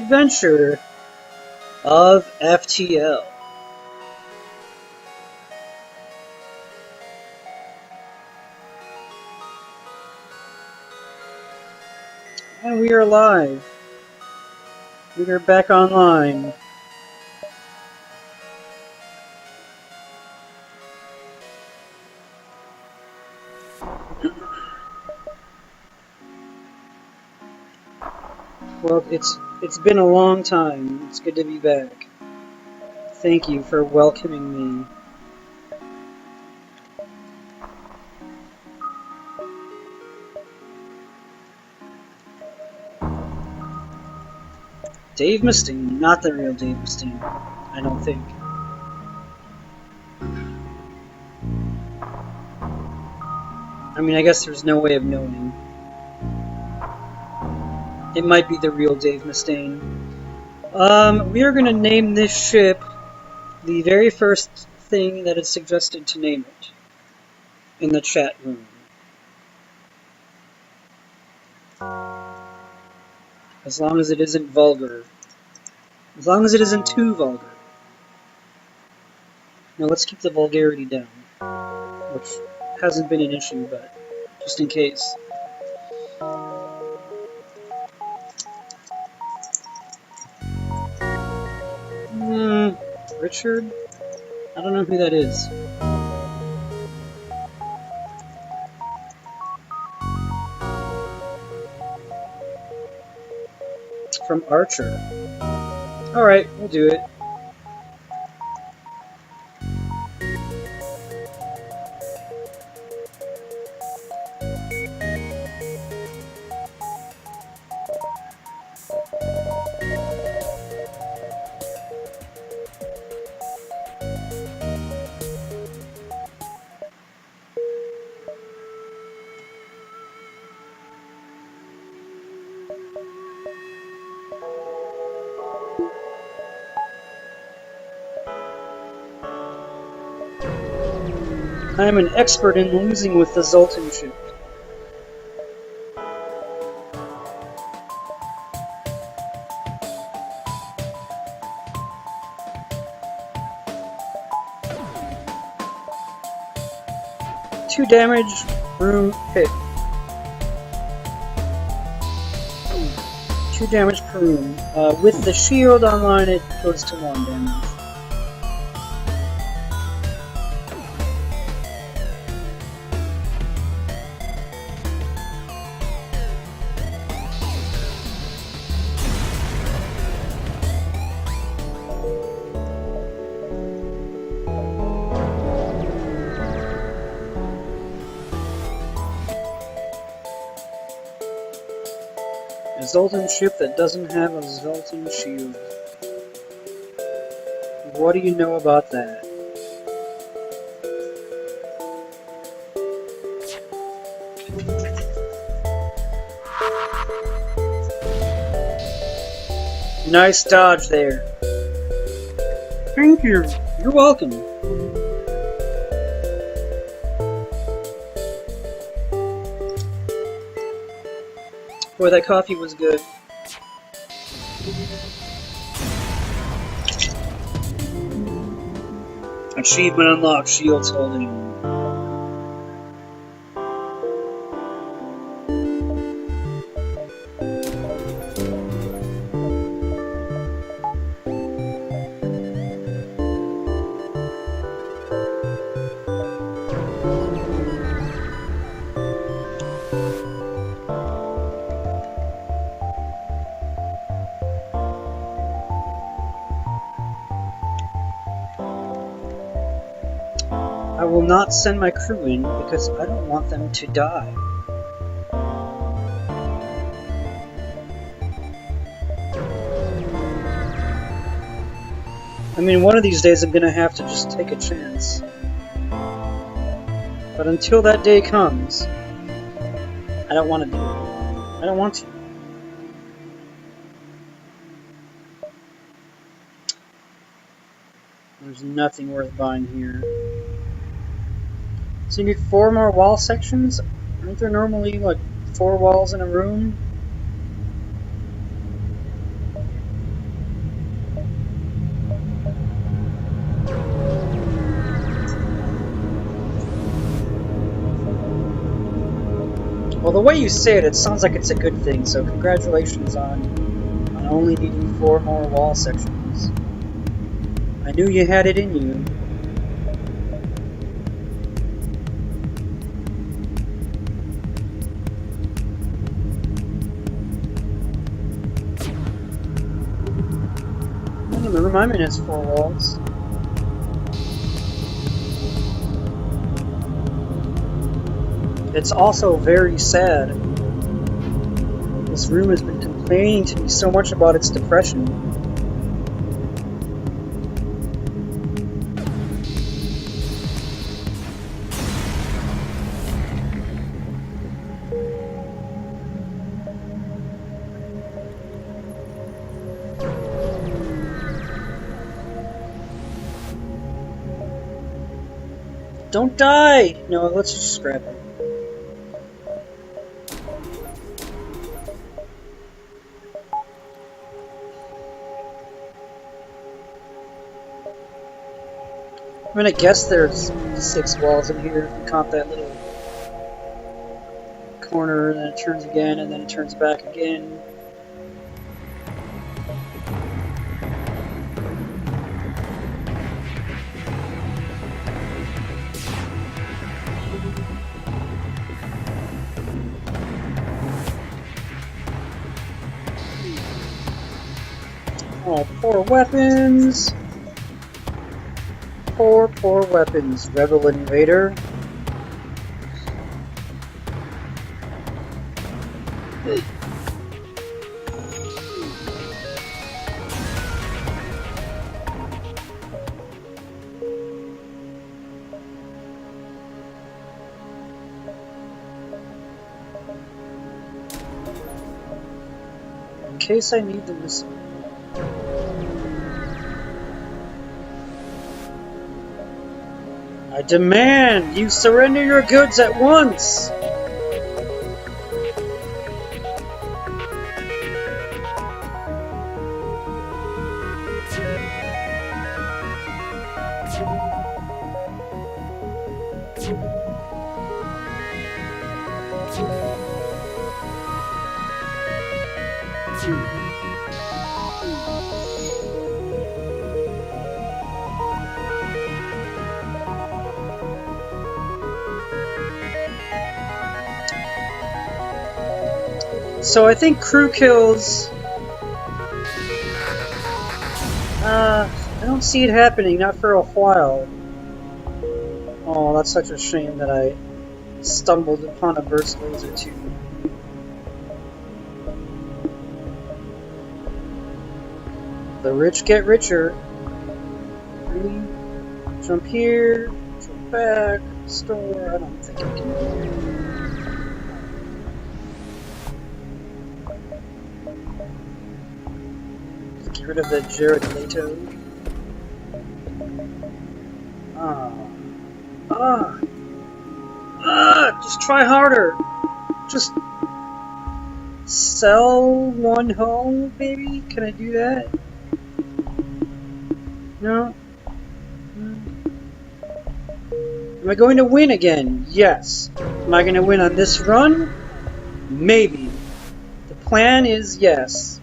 adventure of FTL. And we are live. We are back online. Well, it's been a long time. It's good to be back. Thank you for welcoming me. Dave Mustaine, not the real Dave Mustaine, I don't think. I mean, I guess there's no way of knowing. It might be the real Dave Mustaine. We are going to name this ship the very first thing that is suggested to name it in the chat room. As long as it isn't vulgar. As long as it isn't too vulgar. Now let's keep the vulgarity down. Which hasn't been an issue, but just in case. Richard? I don't know who that is. From Archer. Alright, we'll do it. I am an expert in losing with the Zoltan ship. Two damage, room hit. 2 damage per room. With the shield online, it goes to 1 damage. A Zoltan ship that doesn't have a Zoltan shield. What do you know about that? Nice dodge there. Thank you. You're welcome. Boy, that coffee was good. Achievement unlocked, shields holding. I will not send my crew in because I don't want them to die. I mean, one of these days I'm gonna have to just take a chance. But until that day comes, I don't want to do it. I don't want to. There's nothing worth buying here. So you need 4 more wall sections? Aren't there normally, like, 4 walls in a room? way you say it, it sounds like it's a good thing, so congratulations on only needing 4 more wall sections. I knew you had it in you. Remember, my mine has 4 walls. It's also very sad. This room has been complaining to me so much about its depression. Don't die! No, let's just scrap it. I'm gonna guess there's 6 walls in here if you count that little corner, and then it turns again, and then it turns back again. Oh, poor weapons! Poor weapons, Rebel Invader. In case I need the missile. I demand you surrender your goods at once! So I think crew kills... I don't see it happening, not for a while. Oh, that's such a shame that I stumbled upon a burst laser tube. The rich get richer. Really? Jump here, jump back, store, I don't think I can do it. Get rid of the Jared Leto. Just try harder. Just sell one home, baby? Can I do that? No? Am I going to win again? Yes. Am I going to win on this run? Maybe. The plan is yes.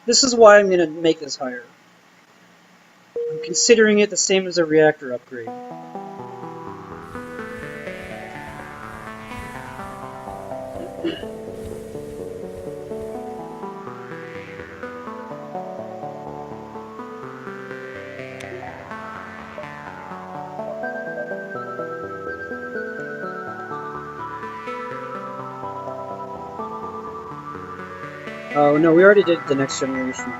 This is why I'm going to make this higher. I'm considering it the same as a reactor upgrade. Oh no, we already did the next generation.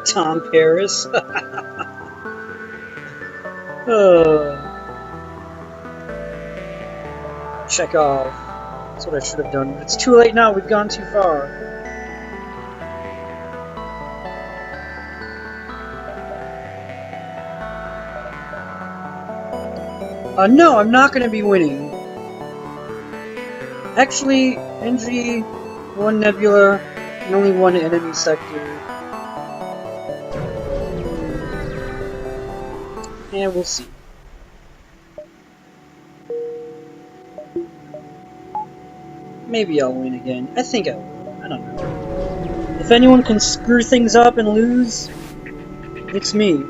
Tom Paris. Check off. That's what I should have done. But it's too late now, we've gone too far. No, I'm not going to be winning. Actually, NG, 1 nebula, and only 1 enemy sector. Yeah, we'll see. Maybe I'll win again. I think I will. I don't know. If anyone can screw things up and lose, it's me.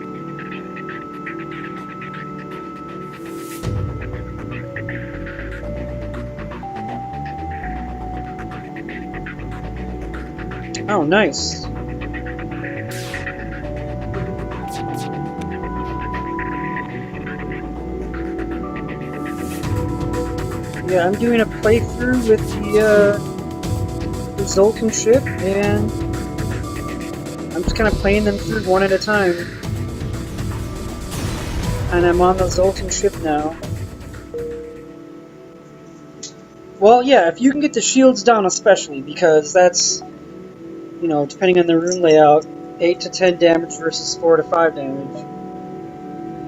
Oh, nice. Yeah, I'm doing a playthrough with the Zoltan ship, and I'm just kind of playing them through one at a time. And I'm on the Zoltan ship now. Well, yeah, if you can get the shields down especially, because that's, you know, depending on the room layout, 8 to 10 damage versus 4 to 5 damage.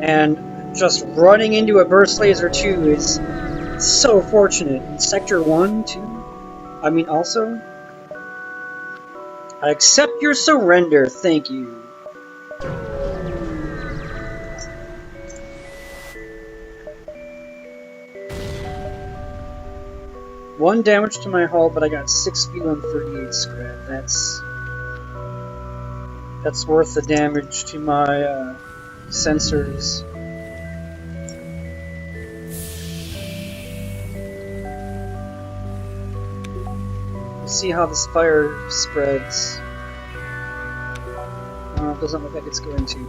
And just running into a burst laser 2 is so fortunate. In Sector 1, too. I mean, also. I accept your surrender, thank you. One damage to my hull, but I got 6 speed on 38 scrap. That's worth the damage to my sensors. We'll see how this fire spreads. It doesn't look like it's going to.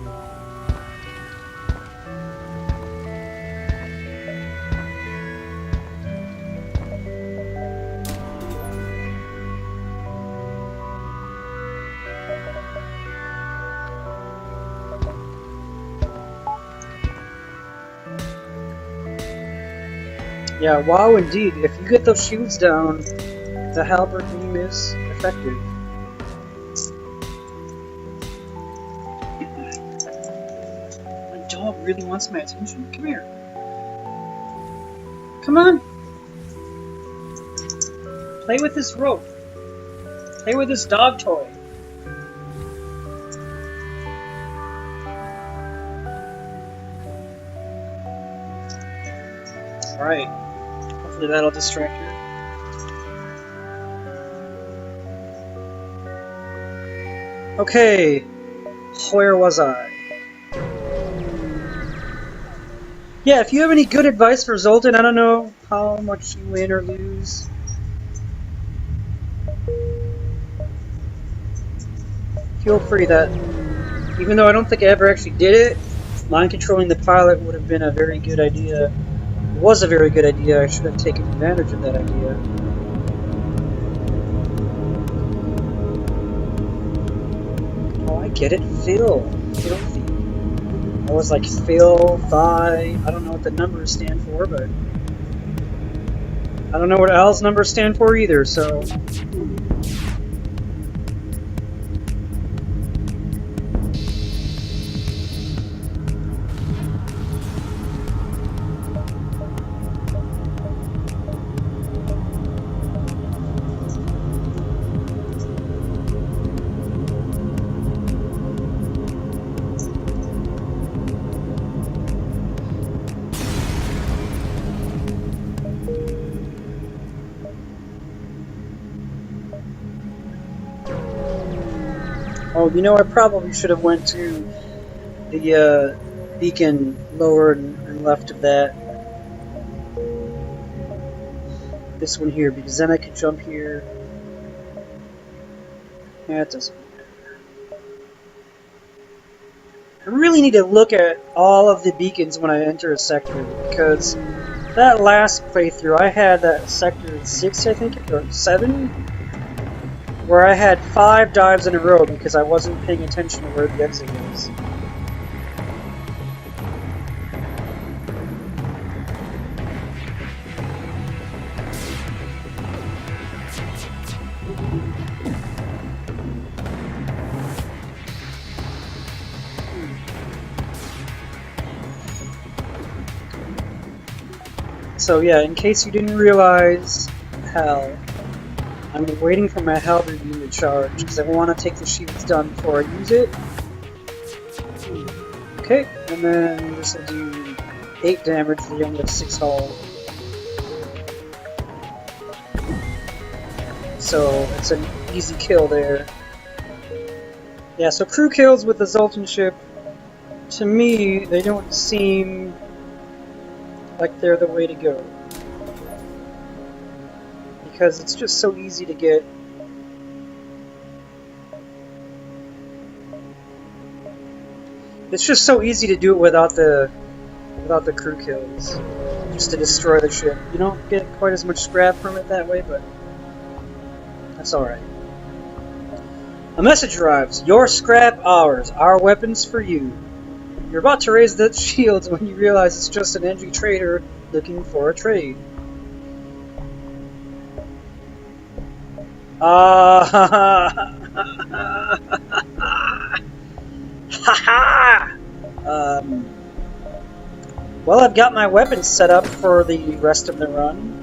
Yeah, wow indeed. If you get those shields down, the halberd beam is effective. My dog really wants my attention. Come here. Come on! Play with this rope. Play with this dog toy. Alright. Hopefully that'll distract her. Okay. Where was I? Yeah, if you have any good advice for Zoltan, I don't know how much you win or lose. Feel free that, even though I don't think I ever actually did it, mind controlling the pilot would have been a very good idea. It was a very good idea. I should have taken advantage of that idea. Oh, I get it. Phil. Filthy. I was like Phil, Phi. I don't know what the numbers stand for, but I don't know what Al's numbers stand for either, so. Oh, you know, I probably should have went to the beacon lower and left of that. This one here, because then I could jump here. Yeah, it doesn't matter. I really need to look at all of the beacons when I enter a sector, because that last playthrough I had that sector 6, I think, or 7? Where I had 5 dives in a row because I wasn't paying attention to where the exit was. So yeah, in case you didn't realize, hell, I'm waiting for my halberd beam to charge because I want to take the shields down before I use it. Okay, and then this will do 8 damage. They only have 6 hull. So it's an easy kill there. Yeah, so crew kills with the Zoltan ship, to me, they don't seem like they're the way to go. Because it's just so easy to get. It's just so easy to do it without the crew kills. Just to destroy the ship. You don't get quite as much scrap from it that way, but that's alright. A message arrives. Your scrap, ours. Our weapons for you. You're about to raise the shields when you realize it's just an angry trader looking for a trade. Well, I've got my weapons set up for the rest of the run.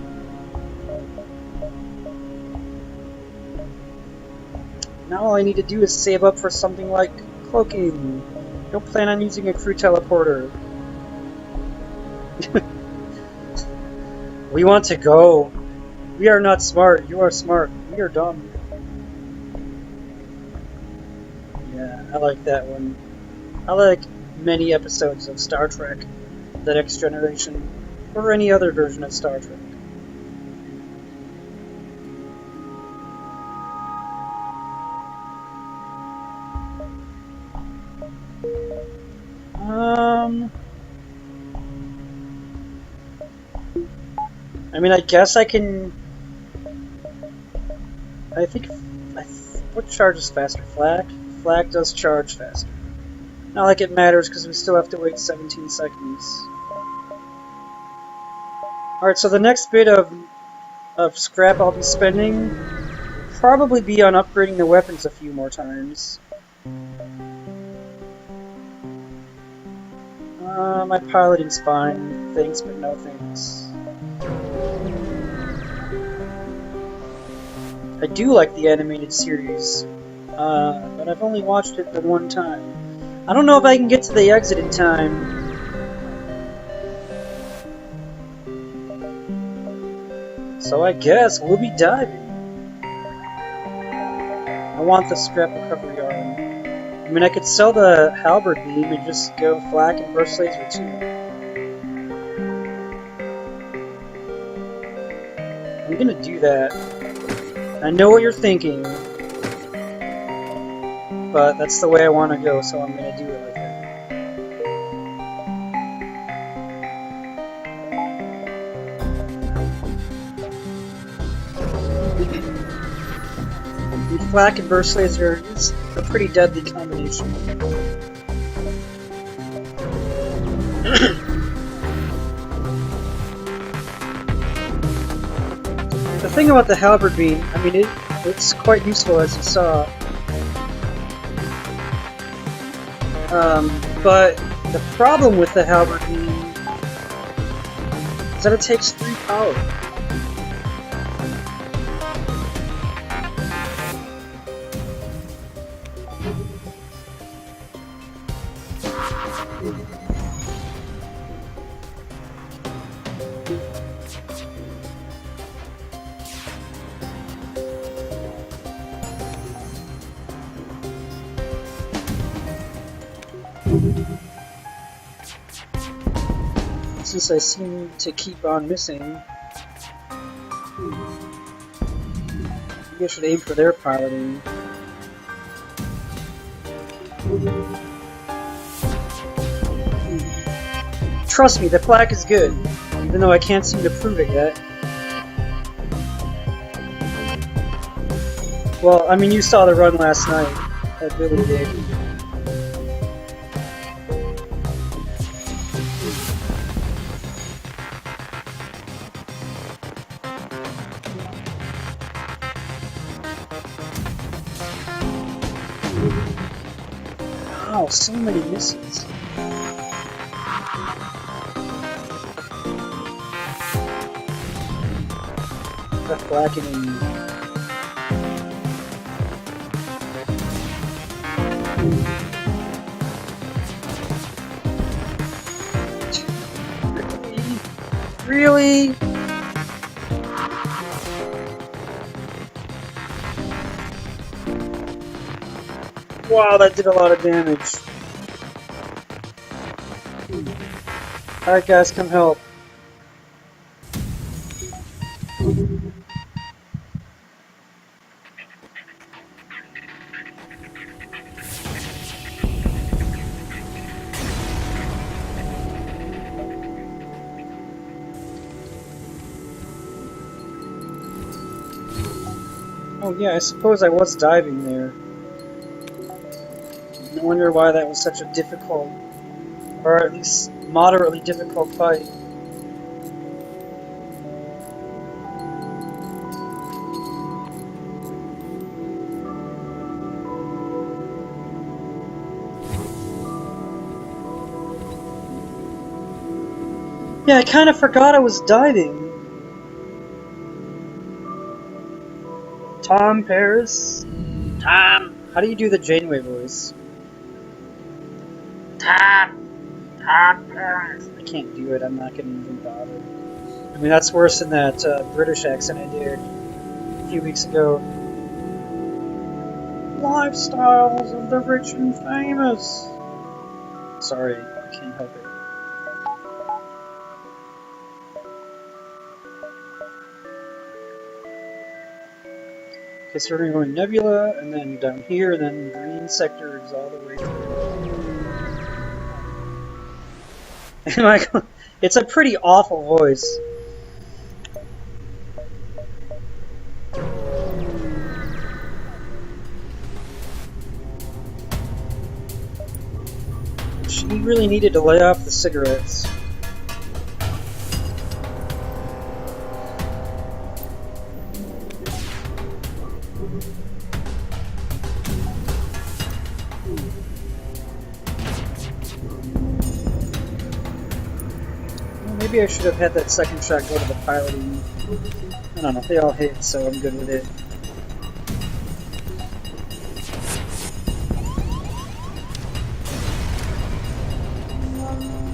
Now all I need to do is save up for something like cloaking. Don't plan on using a crew teleporter. We want to go. We are not smart. You are smart. We are dumb. Yeah, I like that one. I like many episodes of Star Trek, The Next Generation, or any other version of Star Trek. I mean, I guess I can. I think. What charges faster? Flak? Flak does charge faster. Not like it matters because we still have to wait 17 seconds. Alright, so the next bit of scrap I'll be spending probably be on upgrading the weapons a few more times. My piloting's fine. Thanks, but no thanks. I do like the animated series, but I've only watched it the one time. I don't know if I can get to the exit in time. So I guess we'll be diving. I want the scrap recovery arm. I mean, I could sell the halberd beam and just go flak and burst laser too. I'm gonna do that. I know what you're thinking, but that's the way I want to go, so I'm gonna do it like that. Flak and burst laser is a pretty deadly combination. The thing about the halberd beam, I mean, it's quite useful, as you saw. But the problem with the halberd beam is that it takes 3 power. Since I seem to keep on missing, maybe I should aim for their piloting. Trust me, the flak is good, even though I can't seem to prove it yet. Well, I mean, you saw the run last night that Billy did. Wow, so many misses. The blackening. Really? Wow, that did a lot of damage. Alright guys, come help. Oh yeah, I suppose I was diving there. No wonder why that was such a difficult, or at least moderately difficult fight. Yeah, I kind of forgot I was diving. Tom Paris? Tom! How do you do the Janeway voice? Tom! Tom Paris! I can't do it, I'm not gonna even bother. I mean, that's worse than that British accent I did a few weeks ago. Lifestyles of the rich and famous! Sorry, I can't help it. Okay, so we're going Nebula, and then down here, and then green sectors all the way through. It's a pretty awful voice. She really needed to lay off the cigarettes. Maybe I should have had that second shot go to the piloting. I don't know, they all hit, so I'm good with it.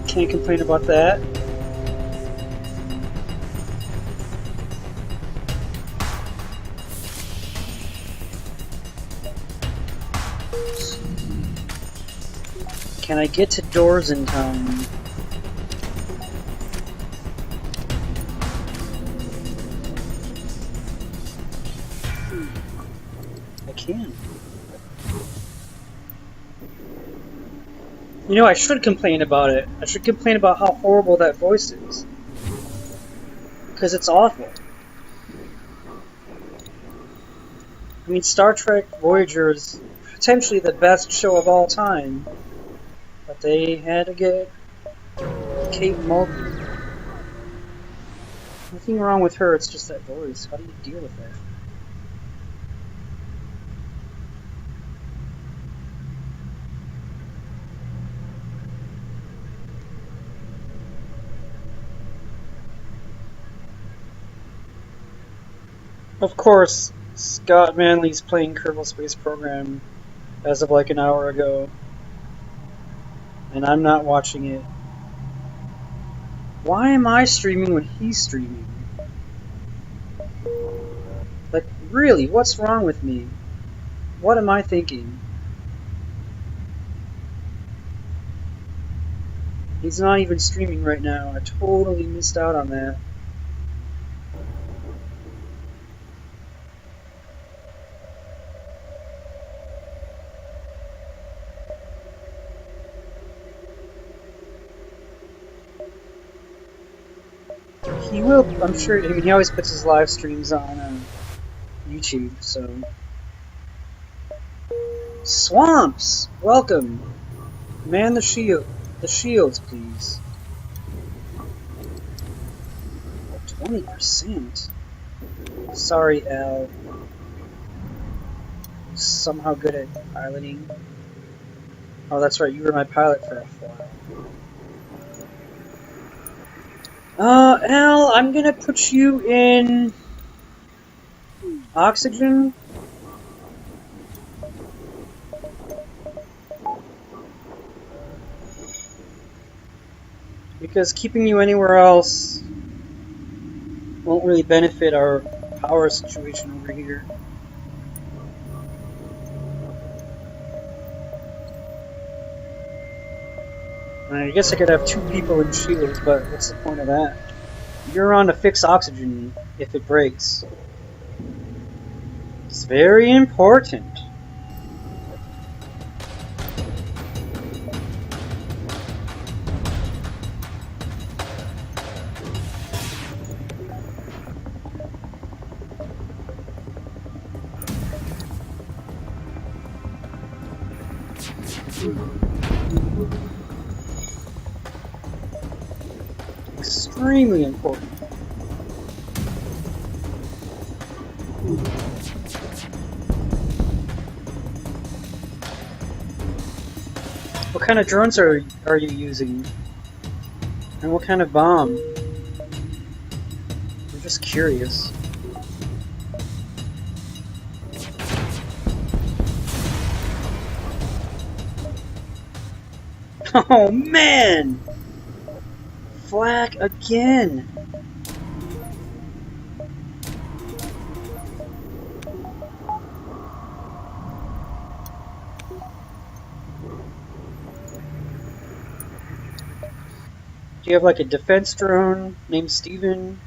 Can't complain about that. Can I get to doors in time? I can. You know, I should complain about it. I should complain about how horrible that voice is. Because it's awful. I mean, Star Trek Voyager is potentially the best show of all time. But they had to get Kate Mulgrew. Nothing wrong with her, it's just that voice. How do you deal with that? Of course, Scott Manley's playing Kerbal Space Program as of like an hour ago. And I'm not watching it. Why am I streaming when he's streaming? Like, really, what's wrong with me? What am I thinking? He's not even streaming right now. I totally missed out on that. He will, I'm sure, I mean, he always puts his live streams on YouTube, so... Swamps! Welcome! Man the shields, please. 20%? Sorry, Al. Somehow good at piloting. Oh, that's right, you were my pilot for a while. Al, I'm gonna put you in... oxygen? Because keeping you anywhere else won't really benefit our power situation over here. I guess I could have 2 people in shields, but what's the point of that? You're on to fix oxygen if it breaks. It's very important. Extremely important. What kind of drones are you using? And what kind of bomb? I'm just curious. Oh man! Flak again! Do you have like a defense drone named Steven?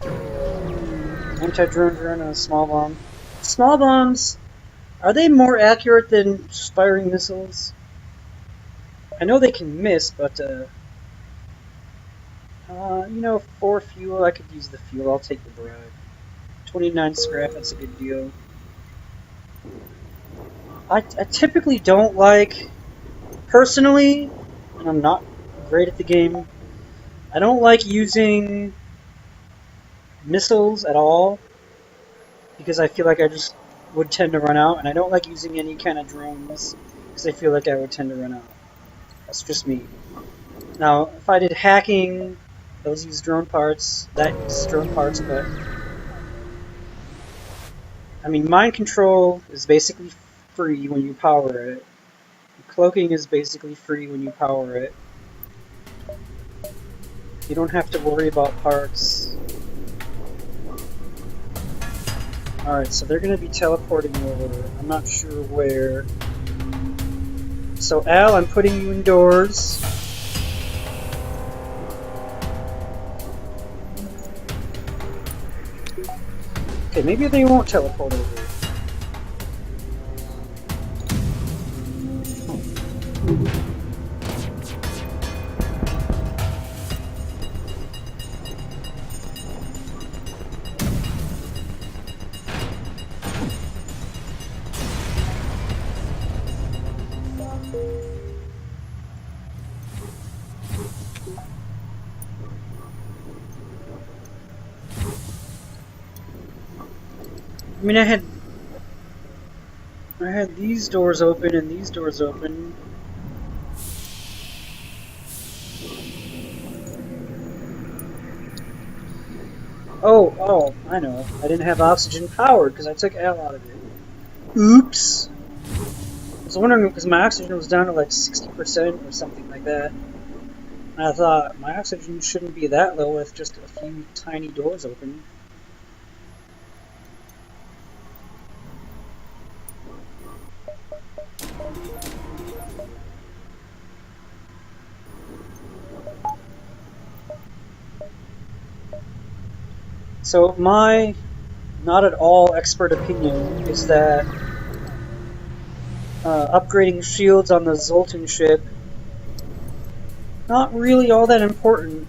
Anti-drone drone and a small bomb. Small bombs, are they more accurate than firing missiles? I know they can miss, but you know, 4 fuel, I could use the fuel. I'll take the bribe. 29 scrap, that's a good deal. I typically don't like, personally, and I'm not great at the game, I don't like using missiles at all, because I feel like I just would tend to run out, and I don't like using any kind of drones, because I feel like I would tend to run out. That's just me. Now, if I did hacking, those use drone parts, that uses drone parts, but I mean, mind control is basically free when you power it. Cloaking is basically free when you power it. You don't have to worry about parts. Alright, so they're going to be teleporting over. I'm not sure where. So Al, I'm putting you indoors. Okay, maybe they won't teleport over. I mean, I had these doors open and these doors open. Oh, I know. I didn't have oxygen powered because I took Al out of it. Oops! I was wondering because my oxygen was down to like 60% or something like that. And I thought, my oxygen shouldn't be that low with just a few tiny doors open. So my not at all expert opinion is that upgrading shields on the Zoltan ship not really all that important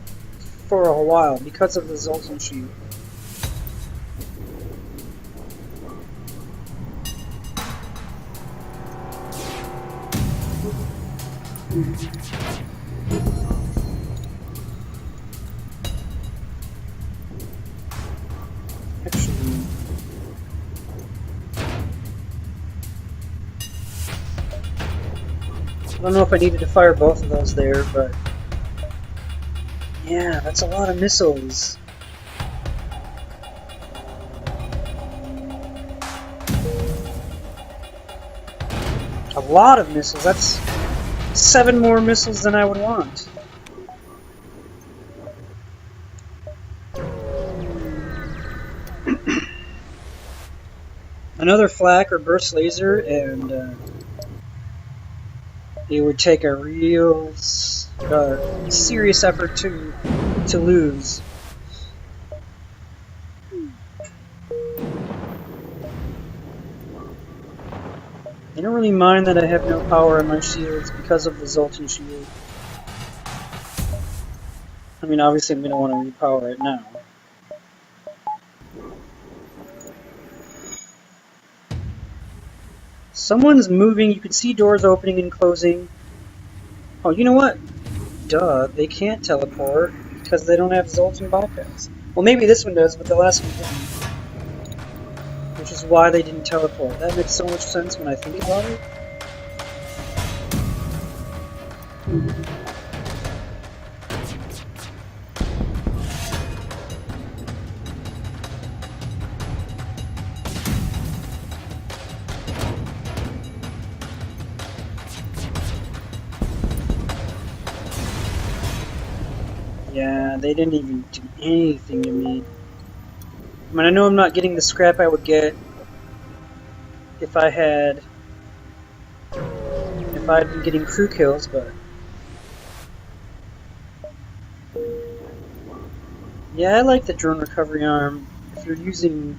for a while because of the Zoltan shield. Actually, I don't know if I needed to fire both of those there, but yeah, that's a lot of missiles. A lot of missiles. That's 7 more missiles than I would want. another flak or burst laser, and it would take a real serious effort to lose. I don't really mind that I have no power on my shields because of the Zoltan shield. I mean, obviously I'm going to want to repower it now. Someone's moving, you can see doors opening and closing. Oh, you know what? Duh, they can't teleport because they don't have Zoltan bypass. Well, maybe this one does, but the last one didn't. Which is why they didn't teleport. That makes so much sense when I think about it. Yeah, they didn't even do anything to me. I mean, I know I'm not getting the scrap I would get if I'd been getting crew kills, but yeah, I like the drone recovery arm. If you're using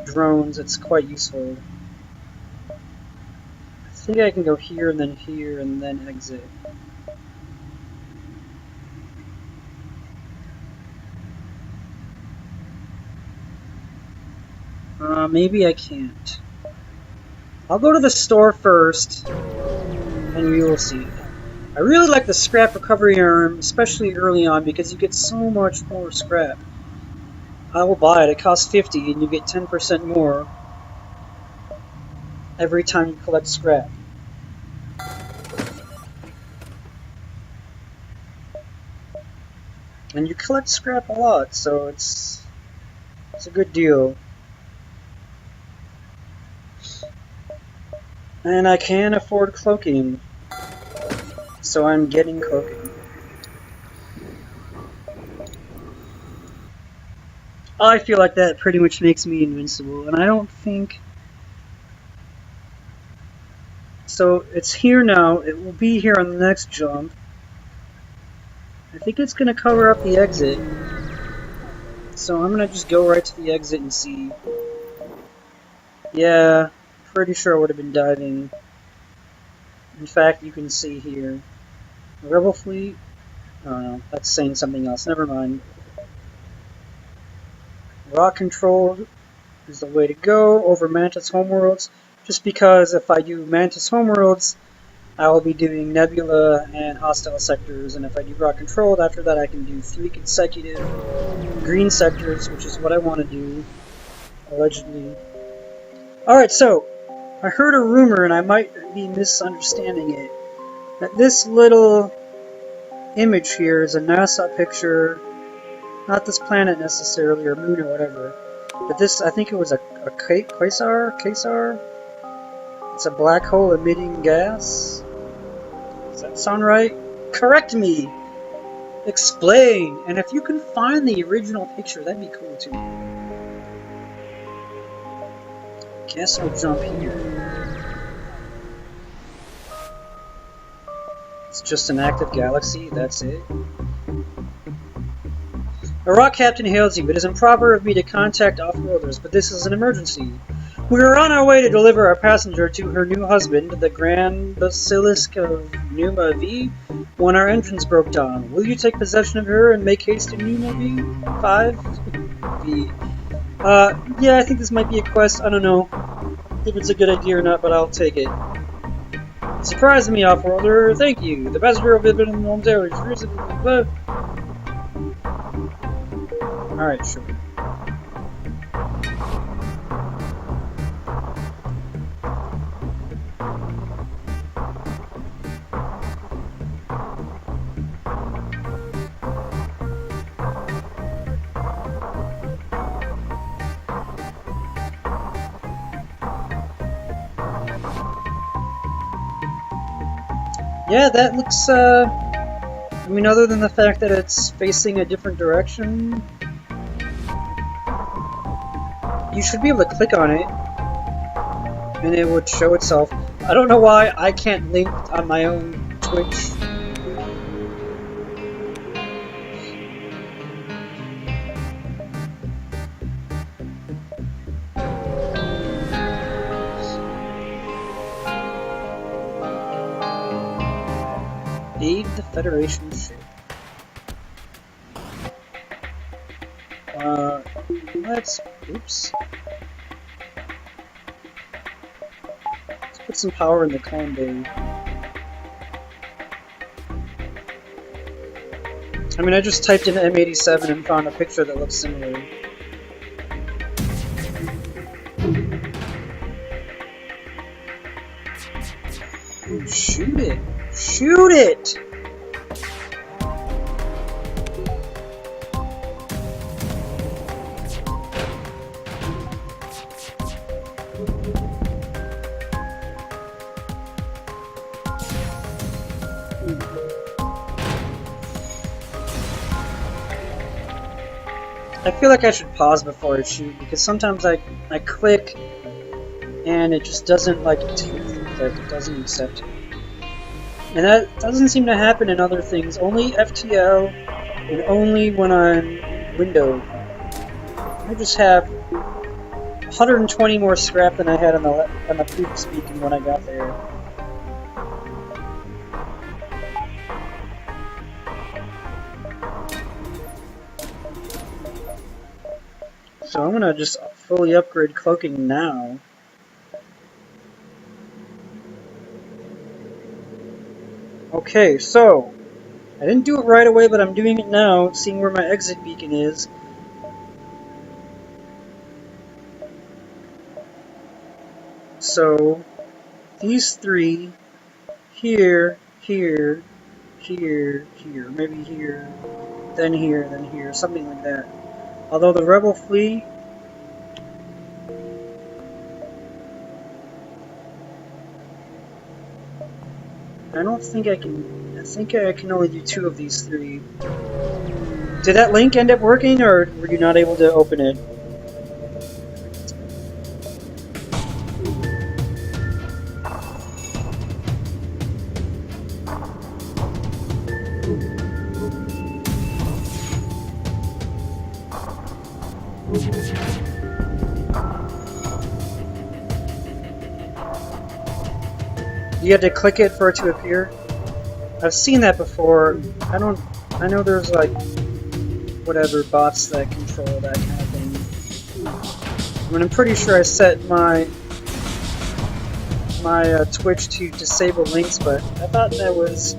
drones, it's quite useful. I think I can go here and then exit. Maybe I can't. I'll go to the store first, and we will see. I really like the scrap recovery arm, especially early on, because you get so much more scrap. I will buy it. It costs 50, and you get 10% more every time you collect scrap. And you collect scrap a lot, so it's a good deal. And I can afford cloaking, so I'm getting cloaking. I feel like that pretty much makes me invincible, and I don't think... So it's here now, it will be here on the next jump. I think it's going to cover up the exit, so I'm going to just go right to the exit and see. Yeah, pretty sure I would have been diving. In fact, you can see here. Rebel fleet? Oh no, that's saying something else. Never mind. Rock control is the way to go over Mantis homeworlds. Just because if I do Mantis homeworlds, I will be doing Nebula and hostile sectors, and if I do rock controlled, after that I can do 3 consecutive green sectors, which is what I want to do, allegedly. Alright, so, I heard a rumor, and I might be misunderstanding it, that this little image here is a NASA picture, not this planet necessarily, or moon or whatever, but this, I think it was a quasar? It's a black hole emitting gas? Does that sound right? Correct me! Explain! And if you can find the original picture, that'd be cool too. Guess I'll jump here. It's just an active galaxy, that's it. A rock captain hails you. It is improper of me to contact off-worlders, but this is an emergency. We are on our way to deliver our passenger to her new husband, the Grand Basilisk of Numa V, when our engines broke down. Will you take possession of her and make haste to Numa V? 5? V. Yeah, I think this might be a quest. I don't know if it's a good idea or not, but I'll take it. Surprise me, off-worlder. Thank you. The passenger will be in the momentarily. Alright, sure. Yeah, that looks, I mean, other than the fact that it's facing a different direction, you should be able to click on it. and it would show itself. I don't know why I can't link on my own Twitch. Aid the Federation ship. Oops. Let's put some power in the clone bay. I mean, I just typed in M87 and found a picture that looks similar. Ooh, shoot it! Shoot it! I feel like I should pause before I shoot, because sometimes I click and it just doesn't like it doesn't accept it. And that doesn't seem to happen in other things, only FTL and only when I'm windowed. I just have 120 more scrap than I had on the previous beacon when I got there. So I'm gonna just fully upgrade cloaking now. Okay, so I didn't do it right away, but I'm doing it now, seeing where my exit beacon is. So these three, here, here, here, here, maybe here, then here, something like that. Although the rebel fleet, I don't think I can. I think I can only do 2 of these 3. Did that link end up working, or were you not able to open it? You had to click it for it to appear? I've seen that before. I know there's like whatever bots that control that kind of thing. I mean, I'm pretty sure I set my Twitch to disable links, but I thought that was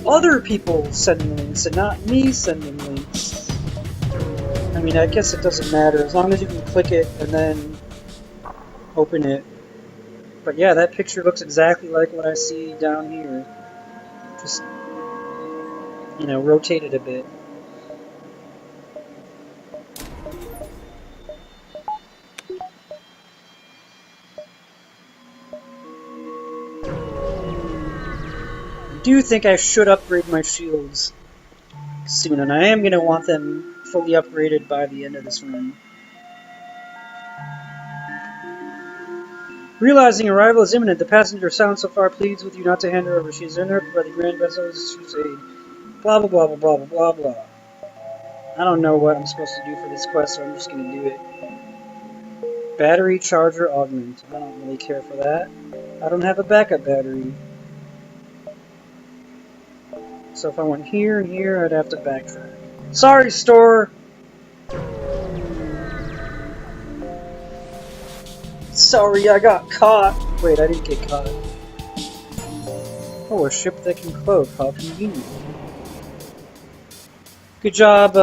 other people sending links and not me sending links. I mean, I guess it doesn't matter as long as you can click it and then open it. But yeah, that picture looks exactly like what I see down here. Just, you know, rotate it a bit. I do think I should upgrade my shields soon, and I am going to want them fully upgraded by the end of this run. Realizing arrival is imminent, the passenger Sound so far pleads with you not to hand her over. She is interrupted by the Grand Vessel's crusade. Blah blah blah blah blah blah blah. I don't know what I'm supposed to do for this quest, so I'm just going to do it. Battery charger augment. I don't really care for that. I don't have a backup battery. So if I went here and here, I'd have to backtrack. Sorry, store! Sorry, I got caught. Wait, I didn't get caught. Oh, a ship that can cloak. How convenient. Good job,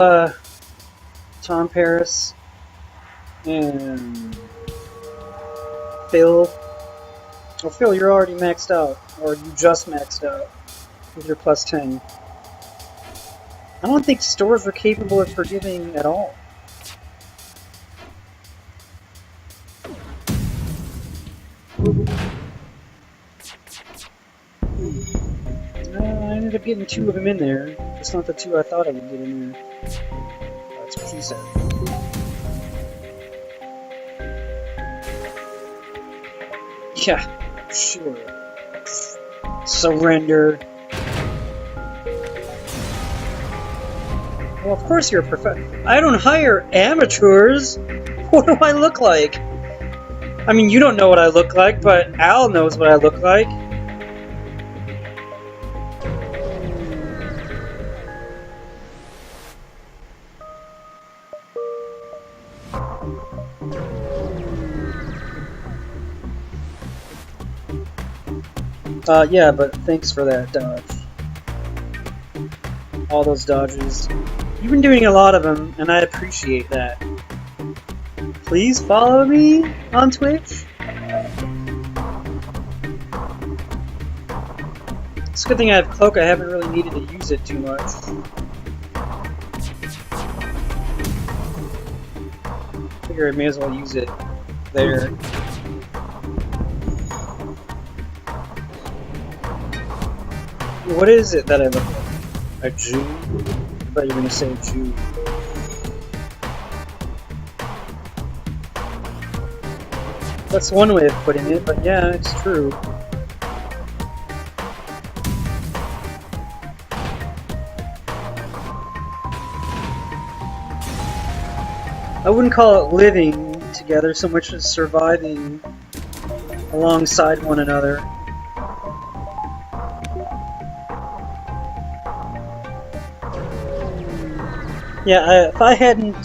Tom Paris. And Phil. Oh, Phil, you're already maxed out. Or you just maxed out with your plus 10. I don't think stores are capable of forgiving at all. I ended up getting 2 of them in there. Just not the 2 I thought I would get in there. That's what she said. Yeah, sure. Surrender. Well, of course you're a professional. I don't hire amateurs. What do I look like? I mean, you don't know what I look like, but Al knows what I look like. Yeah, but thanks for that dodge. All those dodges. You've been doing a lot of them, and I appreciate that. Please follow me on Twitch. It's a good thing I have Cloak. I haven't really needed to use it too much. Figure I may as well use it there. What is it that I look like? A Jew? I thought you were going to say Jew. That's one way of putting it, but yeah, it's true. I wouldn't call it living together so much as surviving alongside one another. Yeah, if I hadn't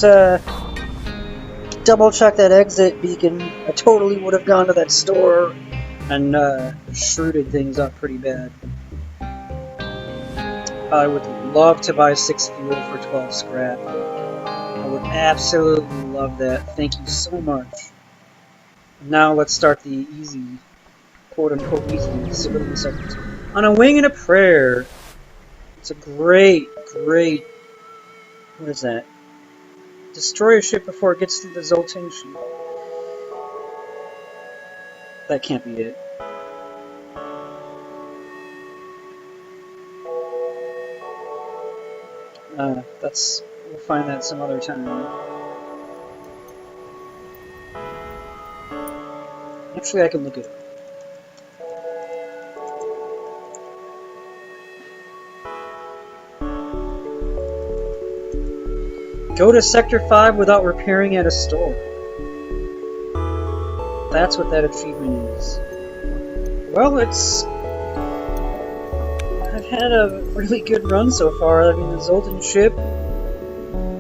double-checked that exit beacon, I totally would have gone to that store and shrewded things up pretty bad. I would love to buy 6 fuel for 12 scrap. I would absolutely love that. Thank you so much. Now let's start the easy, quote-unquote easy, civilian sectors. On a Wing and a Prayer. It's a great, what is that? Destroy a ship before it gets through the Zoltan shield. That can't be it. We'll find that some other time. Actually, I can look it up. Go to Sector 5 without repairing at a store. That's what that achievement is. Well, I've had a really good run so far. I mean, the Zoltan ship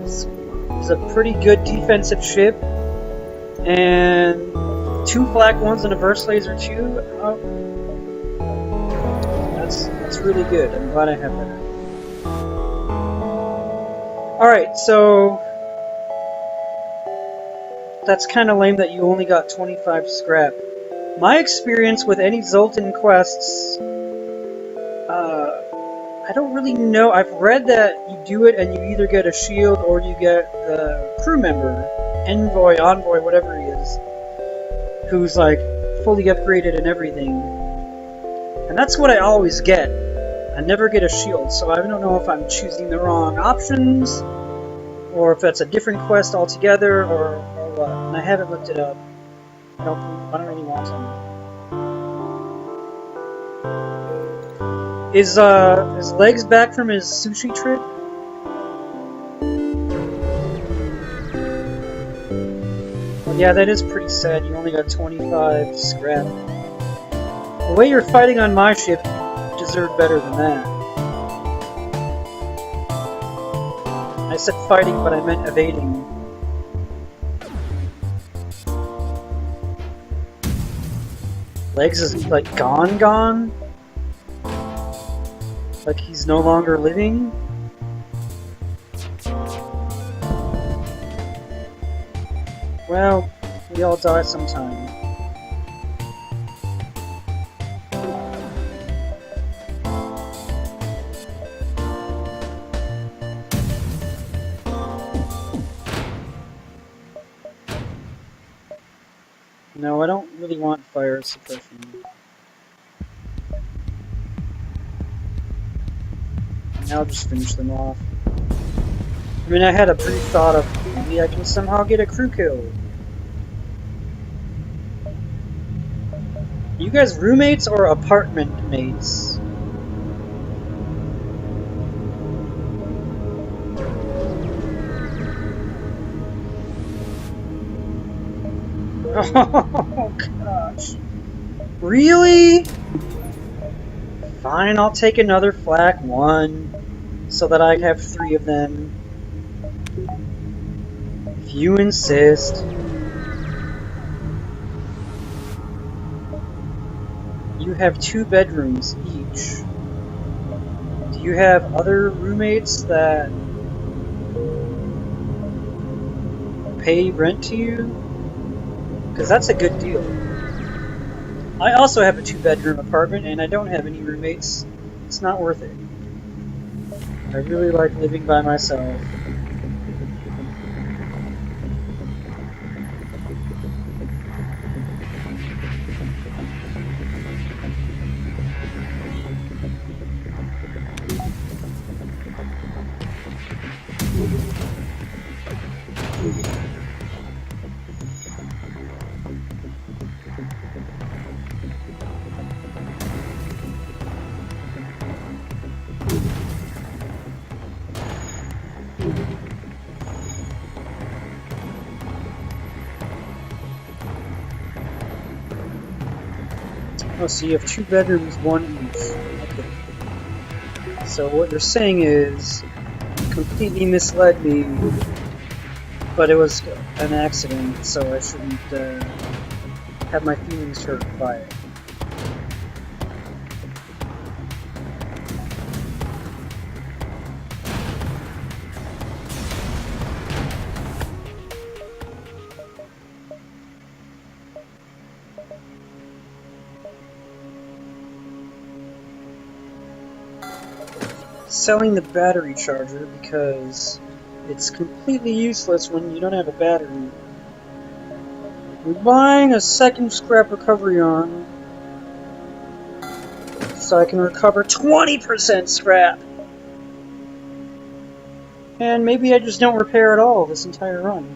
is a pretty good defensive ship. And 2 flak ones and a burst laser too. That's really good. I'm glad I have that. Alright, so that's kind of lame that you only got 25 scrap. My experience with any Zoltan quests, I don't really know. I've read that you do it and you either get a shield or you get the crew member, envoy, envoy, whatever he is, who's like fully upgraded and everything. And that's what I always get. I never get a shield, so I don't know if I'm choosing the wrong options, or if that's a different quest altogether, or what. And I haven't looked it up. I don't really want to. Is Legs back from his sushi trip? Well, yeah, that is pretty sad. You only got 25 scrap. The way you're fighting on my ship, deserved better than that. I said fighting, but I meant evading. Legs is like gone? Like he's no longer living? Well, we all die sometime. No, I don't really want fire suppression. I'll just finish them off. I mean, I had a brief thought of maybe I can somehow get a crew kill. You guys roommates or apartment mates? Oh gosh. Really? Fine, I'll take another flak 1 so that I have 3 of them. If you insist. You have 2 bedrooms each. Do you have other roommates that pay rent to you? Because that's a good deal. I also have a 2-bedroom apartment and I don't have any roommates. It's not worth it. I really like living by myself. Oh, so you have 2 bedrooms, 1 each. Okay. So what you're saying is, you completely misled me, but it was an accident, so I shouldn't have my feelings hurt by it. Selling the battery charger because it's completely useless when you don't have a battery. We're buying a second scrap recovery arm so I can recover 20% scrap. And maybe I just don't repair at all this entire run.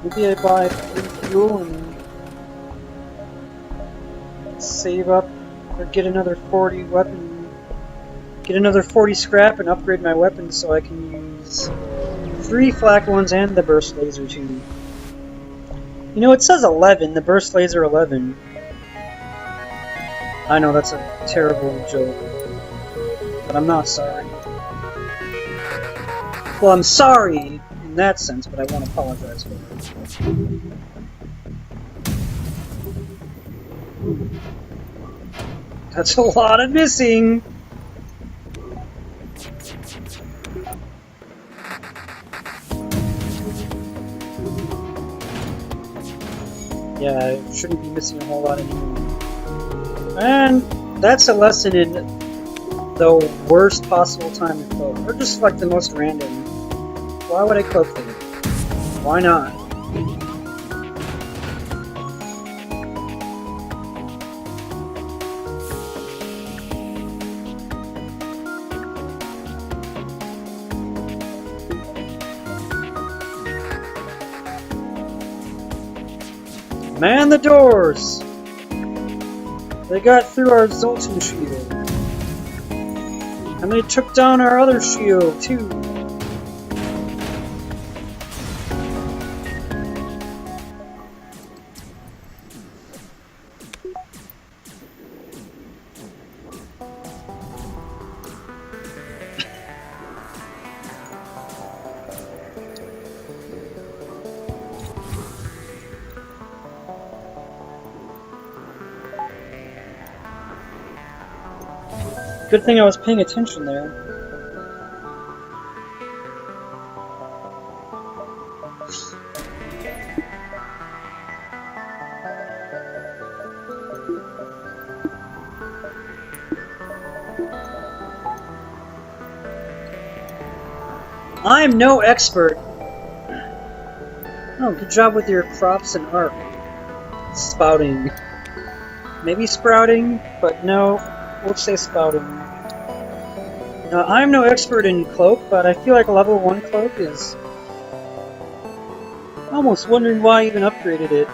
Maybe I buy 3 fuel and save up or get another 40 weapon, get another 40 scrap and upgrade my weapon so I can use 3 flak 1s and the burst laser too. You know, it says 11, the burst laser 11. I know that's a terrible joke, but I'm not sorry. Well, I'm sorry in that sense, but I won't apologize for it. That's a lot of missing! Yeah, I shouldn't be missing a whole lot anymore. And that's a lesson in the worst possible time to cloak. Or just like the most random. Why would I cloak them? Why not? Man the doors! They got through our Zoltan shield. And they took down our other shield, too. Good thing I was paying attention there. I'm no expert. Oh, good job with your crops and art. Spouting. Maybe sprouting, but no, we'll say spouting. I'm no expert in cloak, but I feel like a level 1 cloak is Almost wondering why I even upgraded it.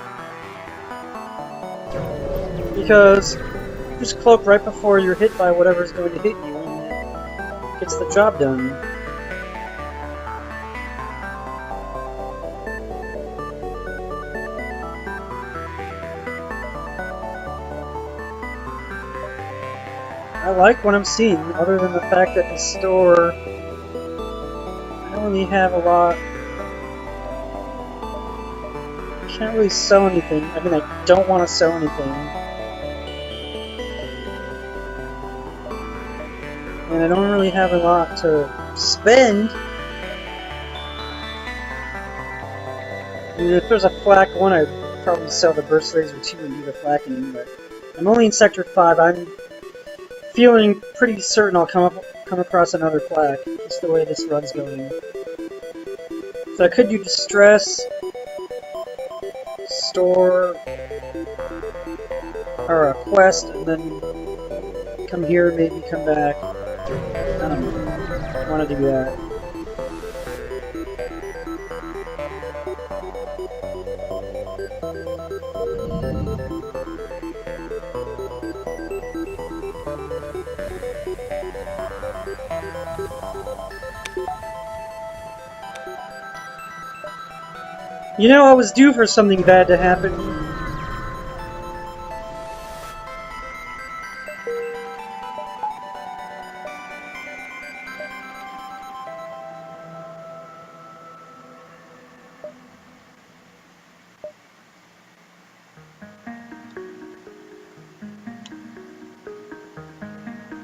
Because just cloak right before you're hit by whatever's going to hit you, and it gets the job done. I like what I'm seeing, other than the fact that the store, I don't really have a lot. I can't really sell anything. I mean, I don't want to sell anything. And I don't really have a lot to spend. I mean, if there's a flak one, I'd probably sell the burst laser 2 and do the flacking, but I'm only in sector 5. I'm feeling pretty certain I'll come across another flak, just the way this run's going. So I could do distress, store, or a quest, and then come here, maybe come back. I don't know. I want to do that. You know, I was due for something bad to happen.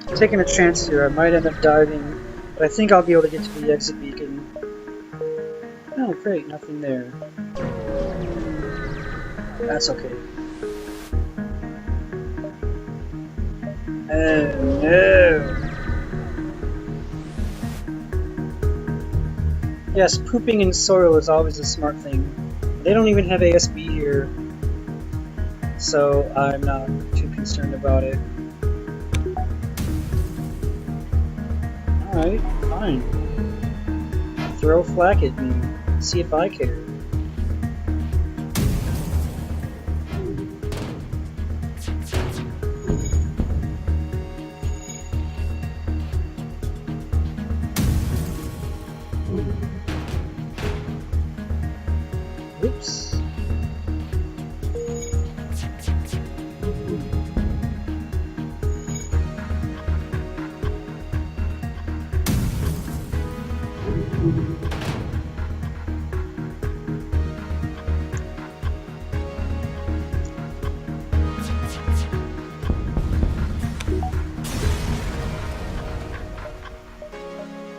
I'm taking a chance here. I might end up diving, but I think I'll be able to get to the exit beacon. Oh, great, nothing there. That's okay. Oh no! Yes, pooping in soil is always a smart thing. They don't even have ASB here, so I'm not too concerned about it. Alright, fine. Throw flak at me. See if I care. Oops.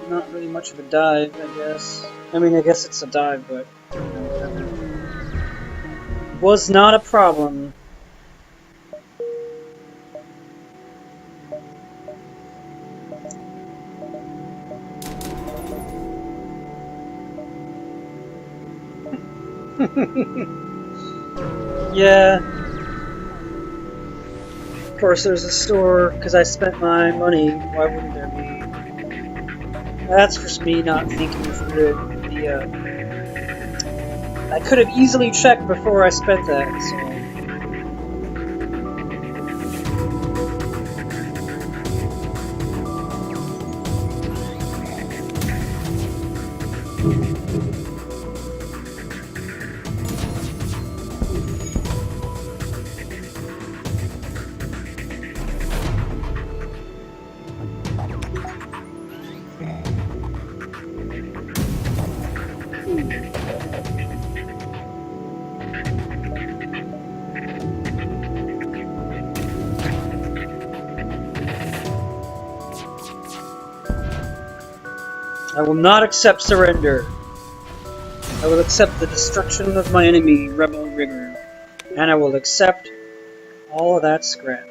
Not really much of a dive, I guess. I mean, I guess it's a dive, but you know, whatever. Was not a problem. Yeah. Of course, there's a store because I spent my money. Why wouldn't there be? That's just me not thinking through I could have easily checked before I spent that, so. I will not accept surrender. I will accept the destruction of my enemy, Rebel Rigger, and I will accept all of that scrap.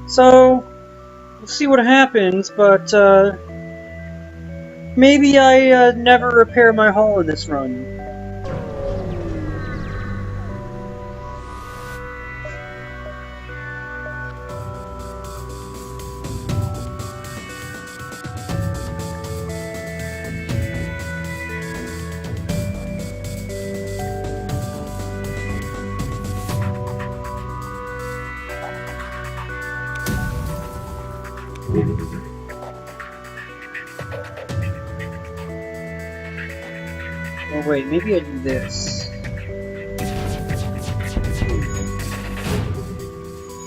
So, we'll see what happens, but maybe I never repair my hull in this run. wait, maybe I do this.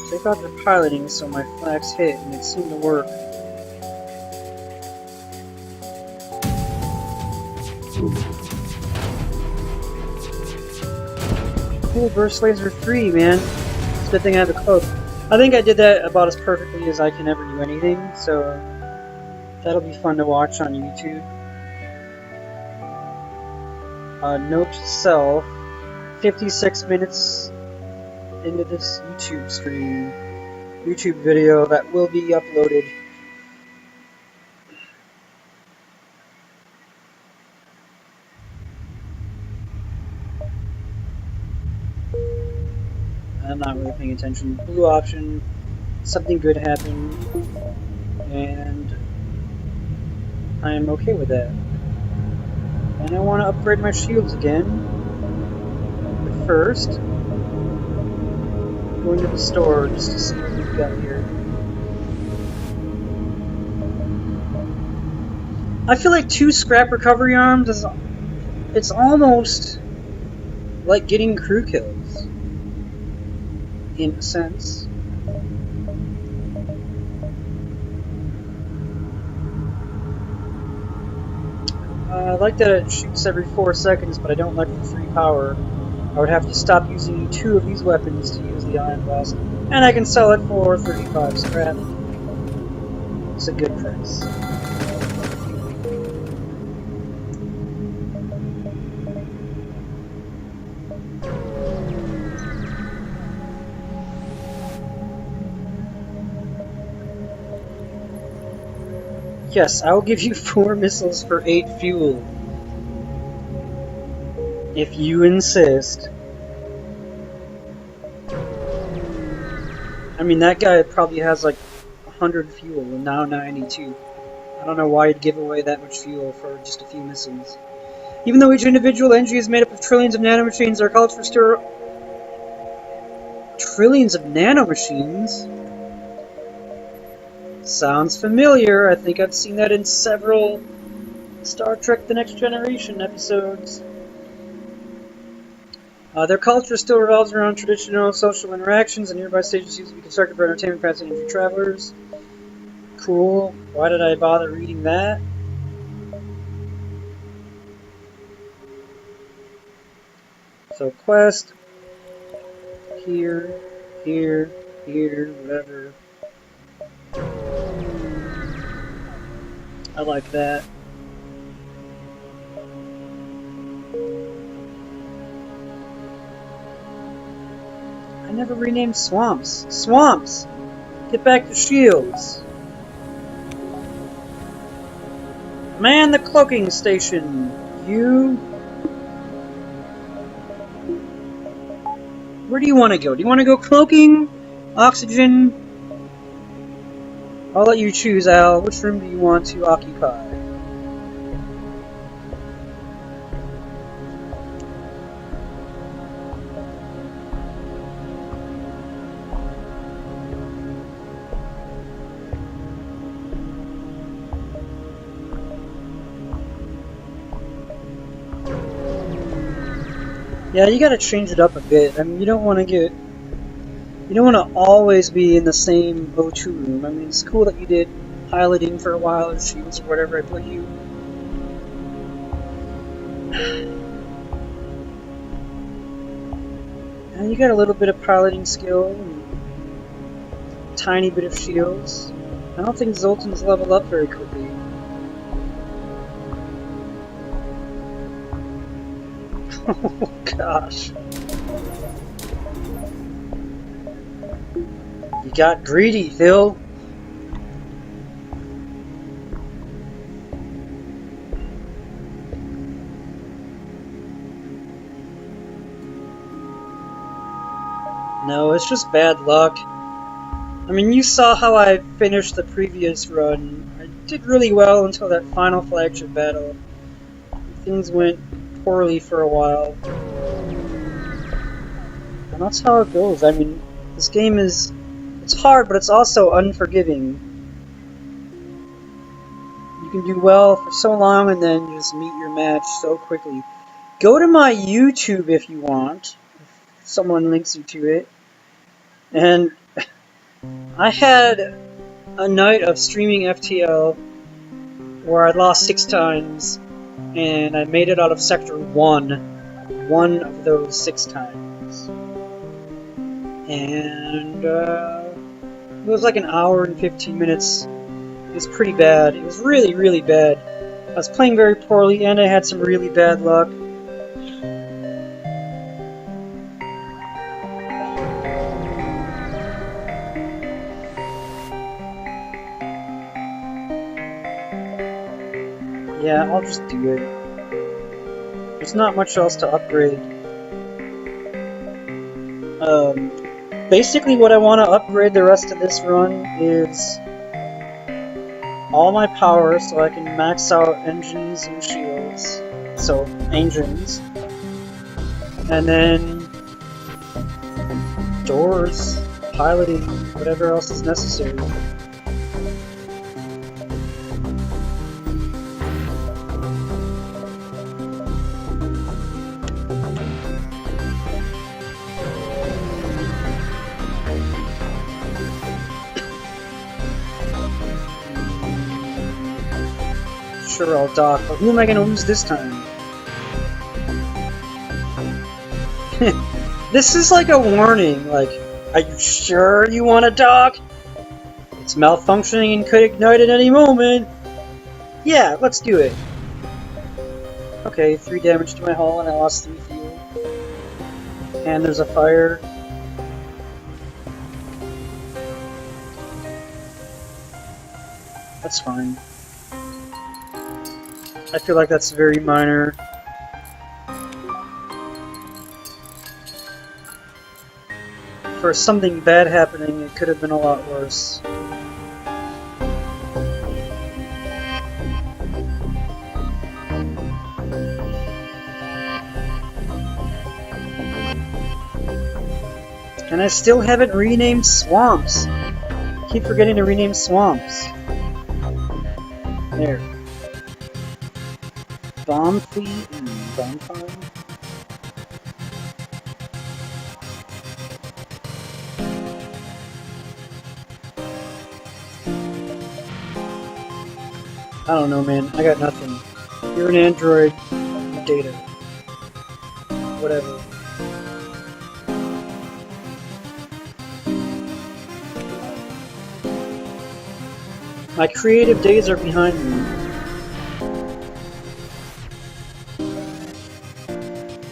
Take out the piloting so my flags hit, and it seemed to work. Cool, burst laser 3, man. It's a good thing I have a cloak. I think I did that about as perfectly as I can ever do anything, so that'll be fun to watch on YouTube. Note to self, 56 minutes into this YouTube video that will be uploaded. I'm not really paying attention. Blue option, something good happened, and I am okay with that. And I want to upgrade my shields again. But first, go into the store just to see what we've got here. I feel like 2 scrap recovery arms is... it's almost like getting crew kills. In a sense. I like that it shoots every 4 seconds, but I don't like the free power. I would have to stop using 2 of these weapons to use the Iron Blast, and I can sell it for 35 scrap. It's a good price. Yes, I will give you 4 missiles for 8 fuel. If you insist. I mean, that guy probably has like 100 fuel and now 92. I don't know why you'd give away that much fuel for just a few missiles. Even though each individual NG is made up of trillions of nanomachines, there are cultures still... Trillions of nanomachines? Sounds familiar. I think I've seen that in several Star Trek The Next Generation episodes. Their culture still revolves around traditional social interactions and nearby stages used to be constructed for entertainment, passing for travelers. Cool. Why did I bother reading that? So quest. Here, whatever. I like that. I never renamed swamps. Swamps! Get back to shields. Man the cloaking station. You... Where do you want to go? Do you want to go cloaking? Oxygen? I'll let you choose, Al. Which room do you want to occupy? Yeah, you gotta change it up a bit. I mean, you don't want to always be in the same O2 room. I mean, it's cool that you did piloting for a while, or shields, or whatever I put you. And you got a little bit of piloting skill, and a tiny bit of shields. I don't think Zoltan's leveled up very quickly. Oh gosh. You got greedy, Phil. No, it's just bad luck. I mean, you saw how I finished the previous run. I did really well until that final flagship battle. Things went poorly for a while. And that's how it goes. I mean, this game is... it's hard, but it's also unforgiving. You can do well for so long and then just meet your match so quickly. Go to my YouTube if you want. Someone links you to it. And I had a night of streaming FTL where I lost 6 times, and I made it out of Sector 1 of those 6 times. And it was like an hour and 15 minutes. It was pretty bad. It was really, really bad. I was playing very poorly, and I had some really bad luck. Yeah, I'll just do it. There's not much else to upgrade. Basically what I want to upgrade the rest of this run is all my power so I can max out engines and shields. So, engines. And then doors, piloting, whatever else is necessary. Sure, I'll dock, but who am I going to lose this time? This is like a warning, like, are you sure you want to dock? It's malfunctioning and could ignite at any moment. Yeah, let's do it. Okay, 3 damage to my hull and I lost 3 fuel. And there's a fire. That's fine. I feel like that's very minor. For something bad happening, it could have been a lot worse. And I still haven't renamed swamps. Keep forgetting to rename swamps. There. Bomb fleet and bomb farm. I don't know, man. I got nothing. You're an android. Data. Whatever. My creative days are behind me.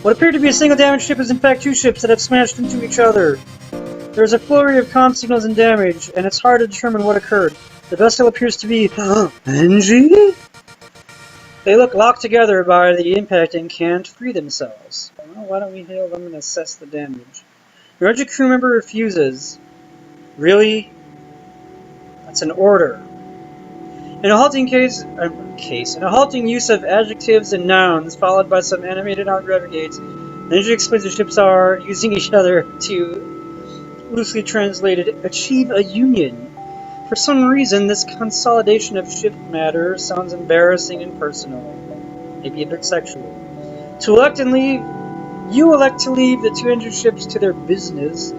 What appeared to be a single damaged ship is in fact 2 ships that have smashed into each other. There is a flurry of comm signals and damage, and it's hard to determine what occurred. The vessel appears to be NG? They look locked together by the impact and can't free themselves. Well, why don't we hail them and assess the damage? Your engine crew member refuses. Really? That's an order. In a halting in a halting use of adjectives and nouns, followed by some animated aggregates, the engine explains the ships are using each other to, loosely translated, achieve a union. For some reason, this consolidation of ship matter sounds embarrassing and personal, maybe a bit sexual. You elect to leave the 2 engine ships to their business.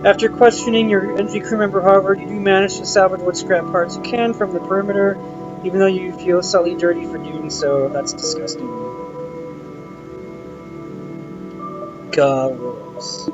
After questioning your NG crew member, however, you do manage to salvage what scrap parts you can from the perimeter, even though you feel slightly dirty for doing so. That's disgusting. God rules.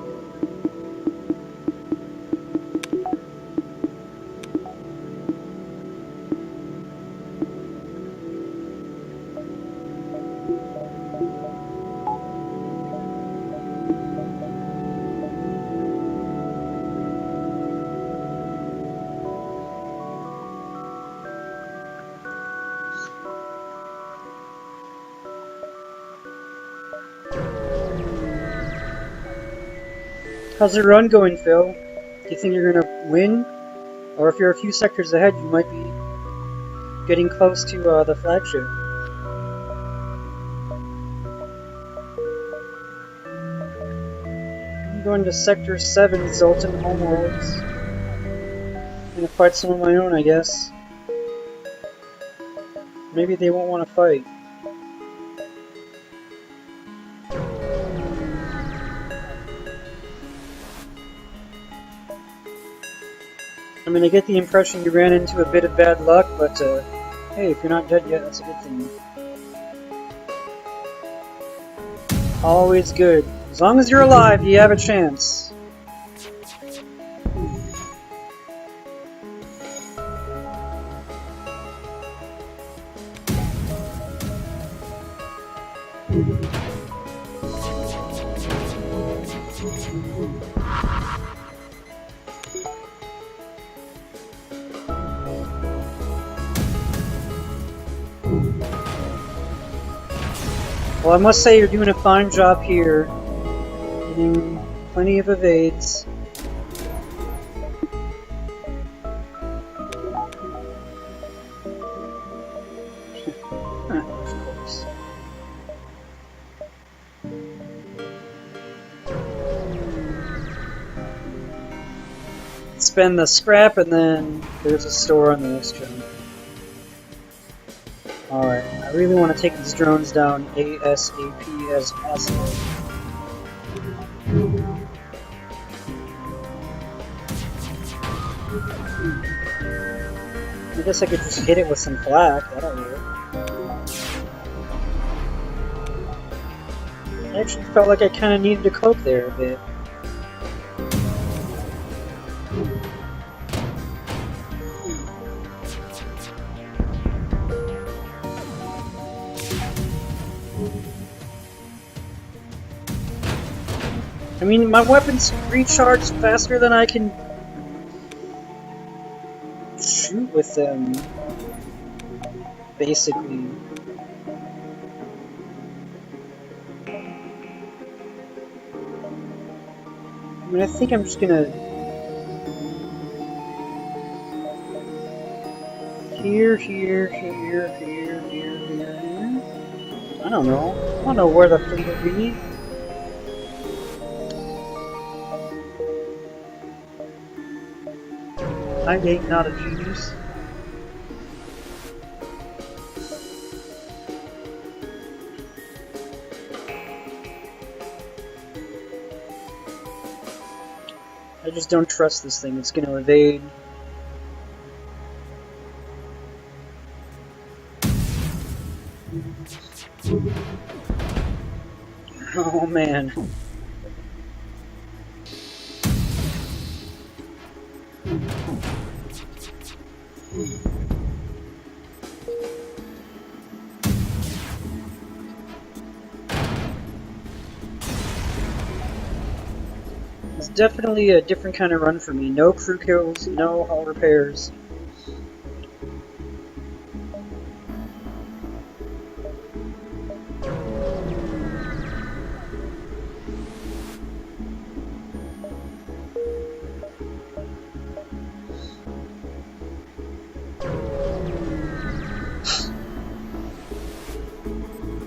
How's the run going, Phil? Do you think you're gonna win? Or if you're a few sectors ahead, you might be getting close to the flagship. I'm going to Sector 7, Zoltan Homeworlds. I'm gonna fight some of my own, I guess. Maybe they won't want to fight. I mean, I get the impression you ran into a bit of bad luck, but hey, if you're not dead yet, that's a good thing. Always good. As long as you're alive, you have a chance. Well, I must say you're doing a fine job here. Getting plenty of evades. Of course. Spend the scrap and then there's a store on the next jump. Alright, I really want to take these drones down ASAP as possible. I guess I could just hit it with some flak, that'll work. I actually felt like I kind of needed to cope there a bit. I mean, my weapons recharge faster than I can shoot with them, basically. I mean, I think I'm just gonna... Here. I don't know where the fleet would be. I ain't not a genius. I just don't trust this thing. It's gonna evade. Oh man. It's definitely a different kind of run for me. No crew kills, no hull repairs.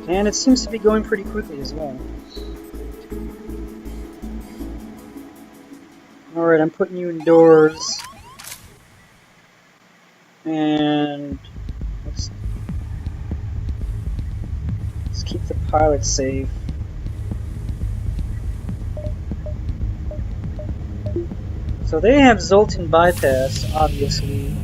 And it seems to be going pretty quickly as well. Alright, I'm putting you indoors. And let's keep the pilot safe. So they have Zoltan bypass, obviously.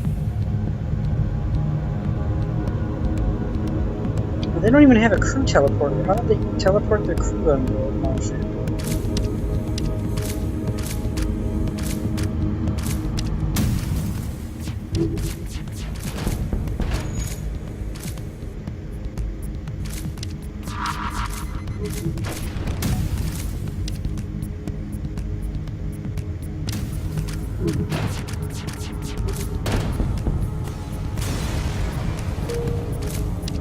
But they don't even have a crew teleporter. How did they teleport their crew on the ship?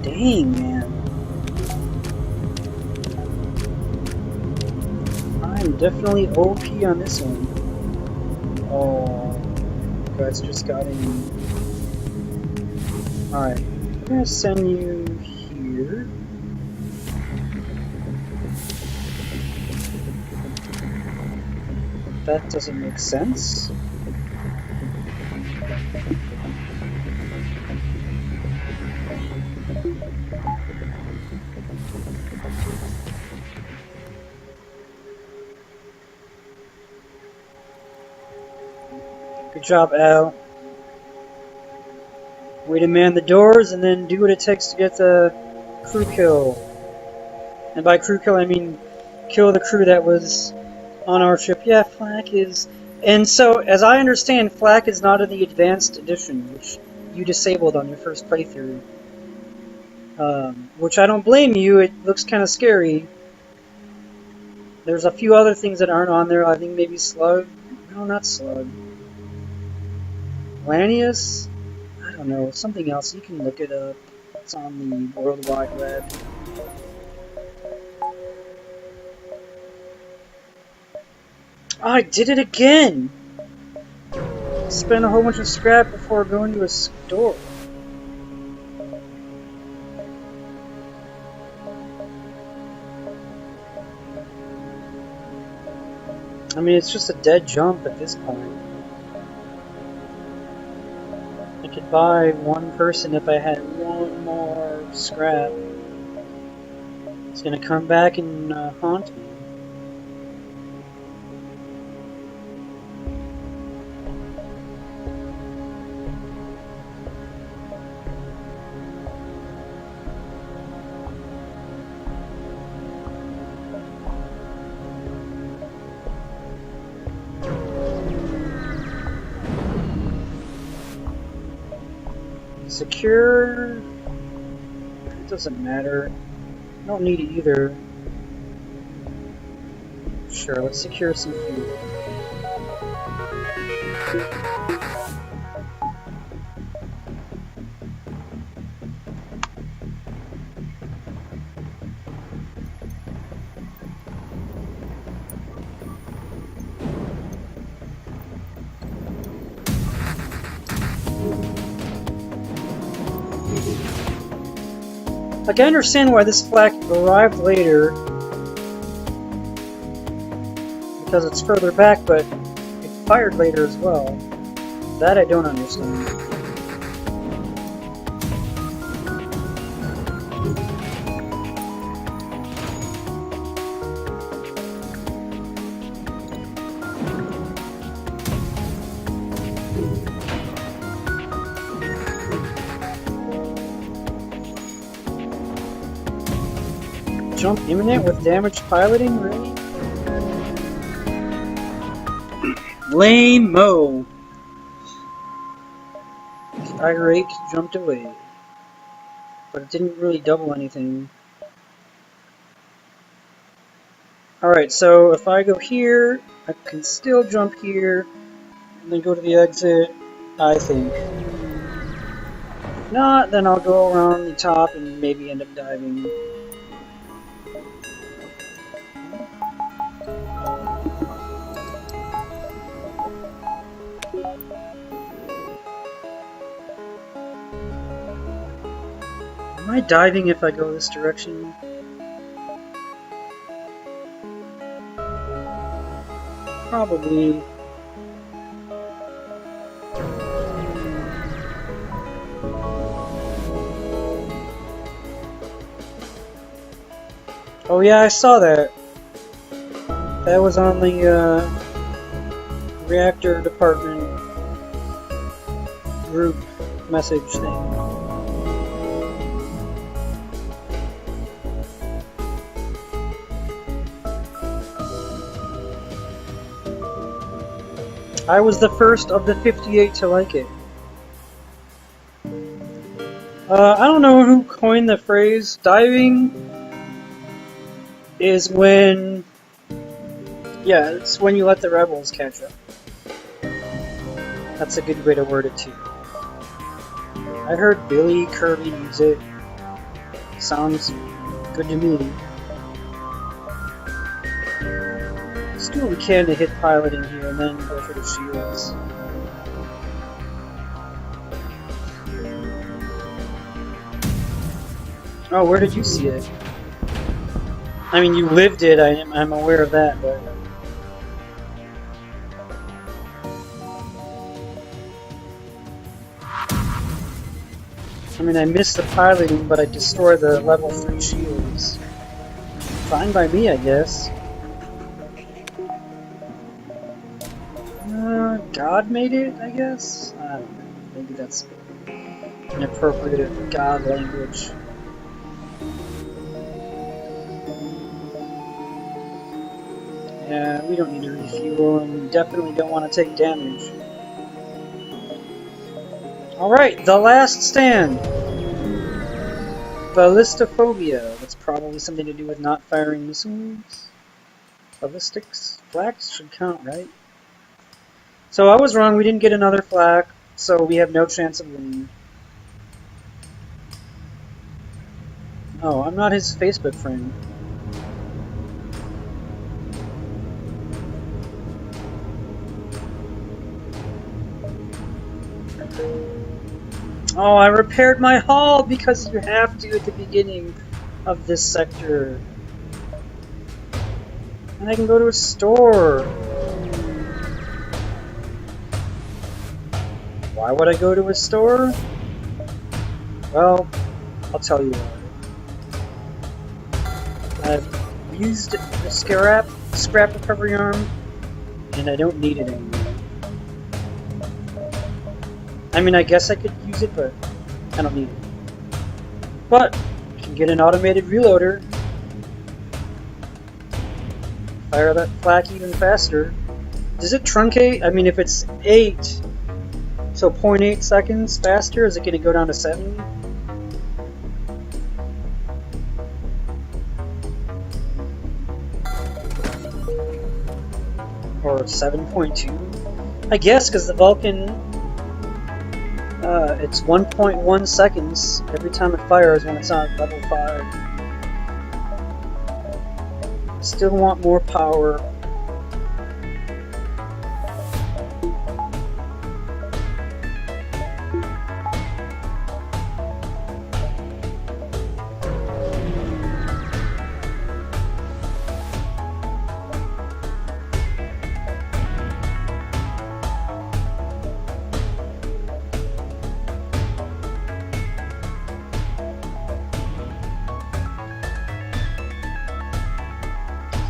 Dang, man. I'm definitely OP on this one. Oh, guys just got in. Alright, I'm gonna send you here. That doesn't make sense. Good job, Al. We demand the doors and then do what it takes to get the crew kill. And by crew kill, I mean kill the crew that was on our ship. Yeah, flak is... And so, as I understand, flak is not in the advanced edition, which you disabled on your first playthrough. Which I don't blame you, it looks kind of scary. There's a few other things that aren't on there, I think maybe Slug. No, not Slug. Lanius? I don't know, something else, you can look it up. It's on the World Wide Web. Oh, I did it again! Spent a whole bunch of scrap before going to a store. I mean, it's just a dead jump at this point. I could buy one person if I had one more scrap. It's gonna come back and haunt me. Secure... It doesn't matter. I don't need it either. Sure, let's secure some fuel. Like, I understand why this flak arrived later, because it's further back, but it fired later as well. That I don't understand. Jump imminent with damaged piloting, really? Lame-mo! Irate jumped away. But it didn't really double anything. Alright, so if I go here, I can still jump here, and then go to the exit, I think. If not, then I'll go around the top and maybe end up diving. Am I diving if I go this direction? Probably. Oh yeah, I saw that. That was on the reactor department group message thing. I was the first of the 58 to like it. I don't know who coined the phrase. Diving is when... Yeah, it's when you let the rebels catch up. That's a good way to word it too. I heard Billy Kirby use it. Sounds good to me. Let's do what we can to hit piloting here and then go for the shields. Oh, where did you see it? I mean, you lived it, I'm aware of that, but... I mean, I missed the piloting, but I destroyed the level 3 shields. Fine by me, I guess. God made it, I guess? I don't know. Maybe that's... inappropriate god language. Yeah, we don't need to refuel, and we definitely don't want to take damage. Alright, the last stand! Ballistophobia. That's probably something to do with not firing missiles. Ballistics? Flax should count, right? So I was wrong, we didn't get another flak, so we have no chance of winning. Oh, I'm not his Facebook friend. Oh, I repaired my hull because you have to at the beginning of this sector. And I can go to a store. Why would I go to a store? Well, I'll tell you why. I've used the scrap recovery arm, and I don't need it anymore. I mean, I guess I could use it, but I don't need it. But I can get an automated reloader. Fire that flak even faster. Does it truncate? I mean, if it's 8, so 0.8 seconds faster, is it going to go down to 7? Or 7.2? I guess, because the Vulcan... it's 1.1 seconds every time it fires when it's on level 5. Still want more power.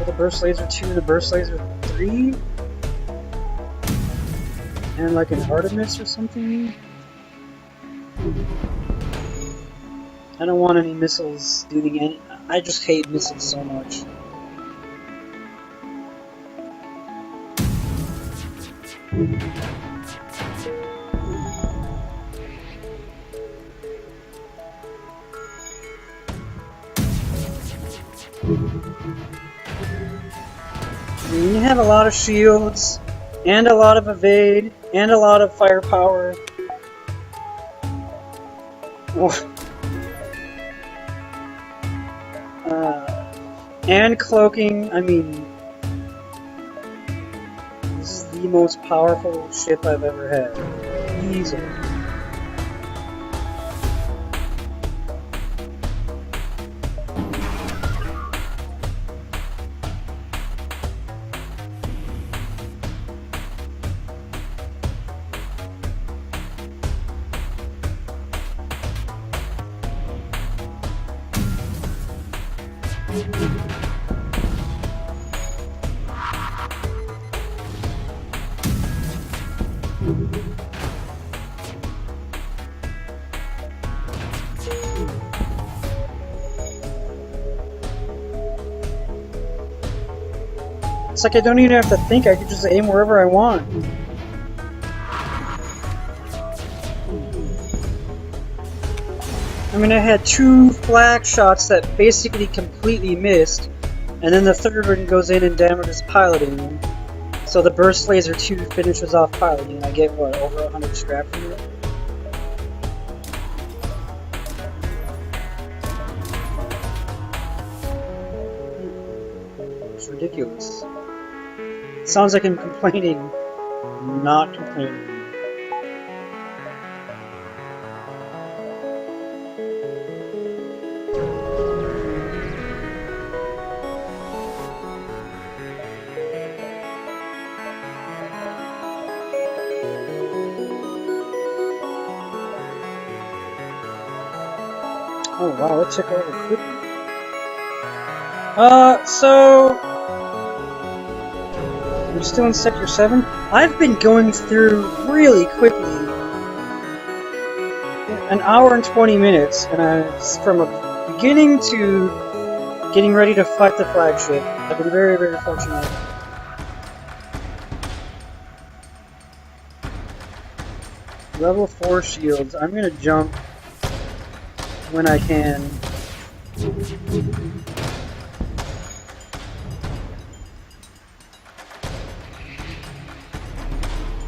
The burst laser 2, the burst laser 3, and like an Artemis or something. I don't want any missiles doing any. I just hate missiles so much. I mean, you have a lot of shields, and a lot of evade, and a lot of firepower. And cloaking. I mean, this is the most powerful ship I've ever had. Easily. It's like I don't even have to think, I can just aim wherever I want. I mean, I had 2 flak shots that basically completely missed, and then the third one goes in and damages piloting. So the burst laser 2 finishes off piloting, and I get, what, over 100 scrap from it? It's ridiculous. It sounds like I'm complaining. I'm not complaining. Oh wow, it took over quickly. So... we're still in Sector 7? I've been going through really quickly. an hour and 20 minutes, and from a beginning to getting ready to fight the flagship, I've been very, very fortunate. Level 4 shields. I'm gonna jump when I can.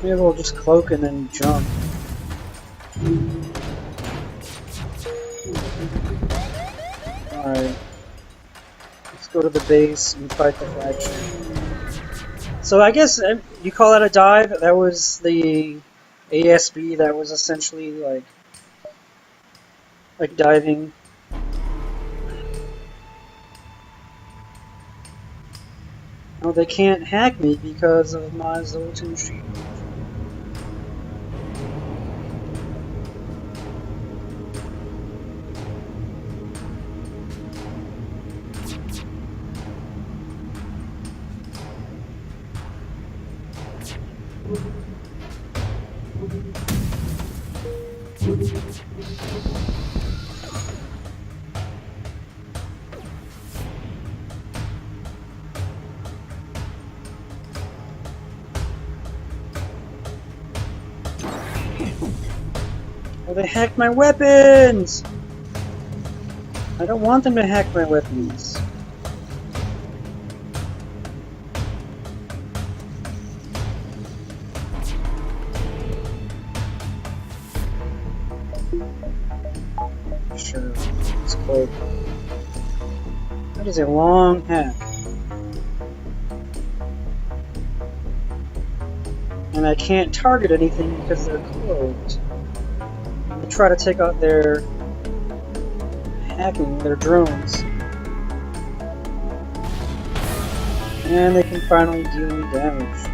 Maybe we'll just cloak and then jump. Alright. Let's go to the base and fight the flagship. So I guess you call that a dive? That was the ASB that was essentially like diving. Oh, they can't hack me because of my Zoltan shield. Oh, they hacked my weapons! I don't want them to hack my weapons. Sure, let's cloak. That is a long hack. And I can't target anything because they're cloaked. I try to take out their hacking, their drones. And they can finally deal me damage.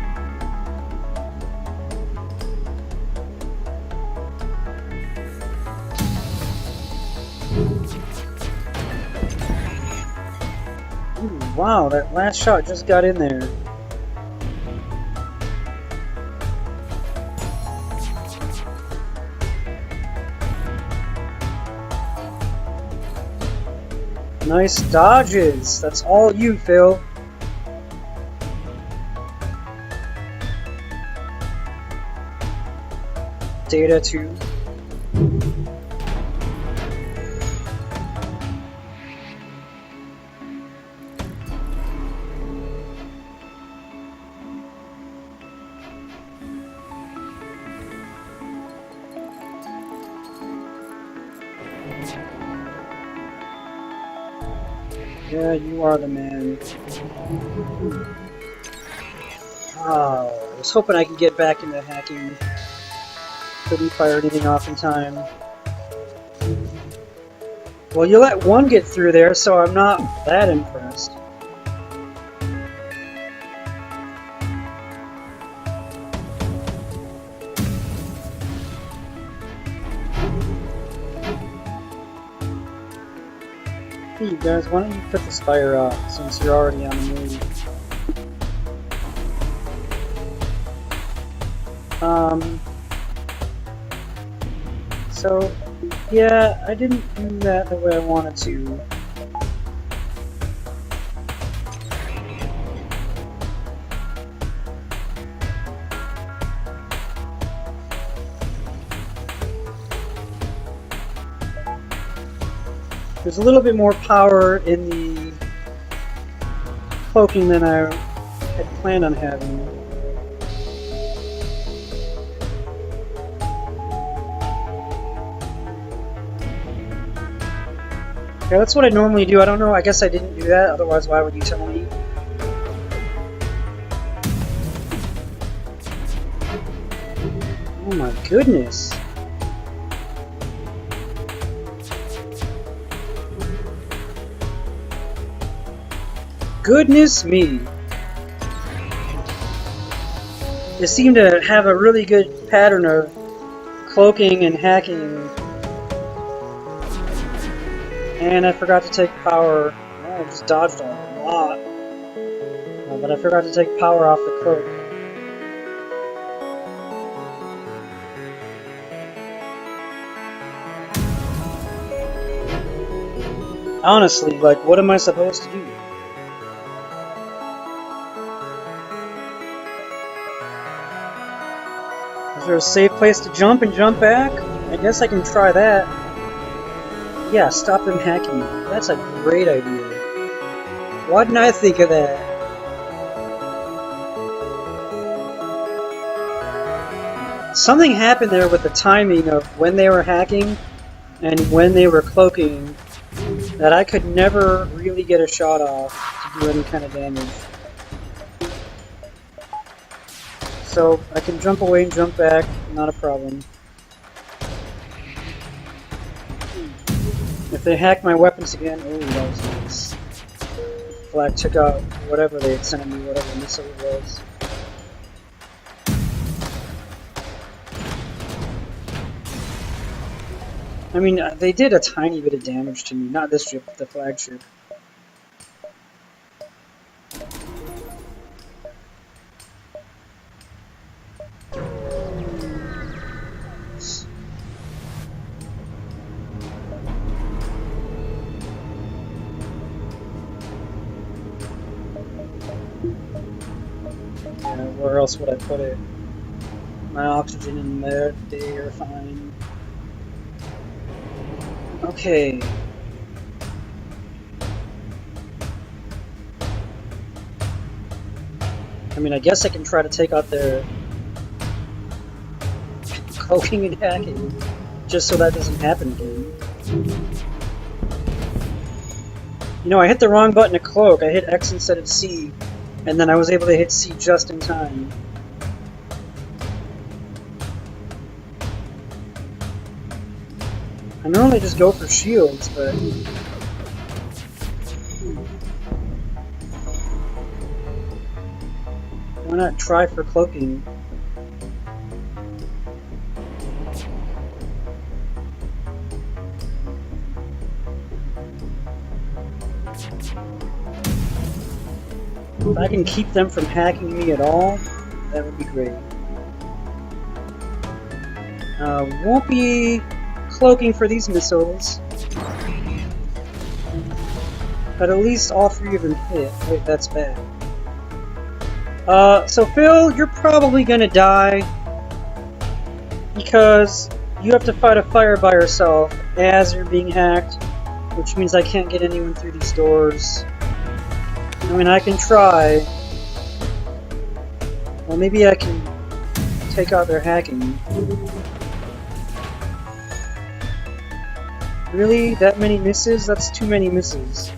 Ooh, wow, that last shot just got in there. Nice dodges! That's all you, Phil. Data 2. Yeah, you are the man. Oh, I was hoping I could get back into hacking. Couldn't fire anything off in time. Well, you let one get through there, so I'm not that impressed. Hey, you guys, why don't you put this fire out since you're already on the move? So, yeah, I didn't do that the way I wanted to. There's a little bit more power in the cloaking than I had planned on having. Yeah, that's what I normally do. I don't know, I guess I didn't do that, otherwise why would you tell me? Oh my goodness. Goodness me. They seem to have a really good pattern of cloaking and hacking. And I forgot to take power. Oh, I just dodged a lot. But I forgot to take power off the cloak. Honestly, like, what am I supposed to do? Is there a safe place to jump and jump back? I guess I can try that. Yeah, stop them hacking me. That's a great idea. Why didn't I think of that? Something happened there with the timing of when they were hacking and when they were cloaking that I could never really get a shot off to do any kind of damage. So I can jump away and jump back, not a problem. If they hack my weapons again, oh, that was nice. Flag took out whatever they had sent me, whatever missile it was. I mean, they did a tiny bit of damage to me. Not this ship, the flagship. Yeah, where else would I put it? My oxygen and there, they are fine. Okay. I mean, I guess I can try to take out their cloaking and hacking, just so that doesn't happen again. You know, I hit the wrong button to cloak. I hit X instead of C, and then I was able to hit C just in time. I normally just go for shields, but why not try for cloaking? If I can keep them from hacking me at all, that would be great. Won't be cloaking for these missiles, but at least all three of them hit. Wait, that's bad. So Phil, you're probably gonna die because you have to fight a fire by yourself as you're being hacked, which means I can't get anyone through these doors. I mean, I can try. Well, maybe I can take out their hacking. Really? That many misses? That's too many misses.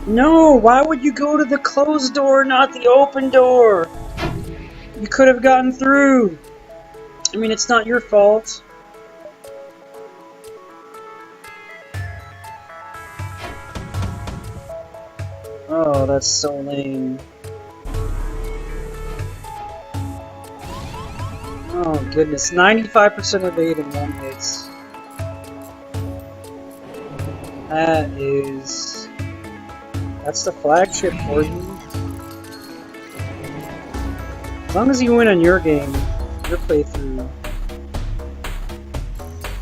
No, why would you go to the closed door, not the open door? You could have gotten through. I mean, it's not your fault. Oh, that's so lame. Oh goodness, 95% evade in one hit. That is... That's the flagship for you. As long as you win on your game, your playthrough,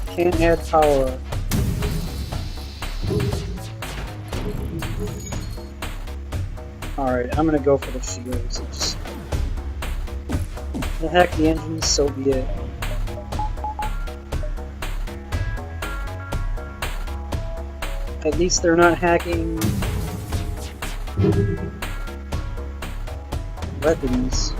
can't add power up. Alright, I'm gonna go for the shields. Just... The heck, the engines, so be it. At least they're not hacking weapons.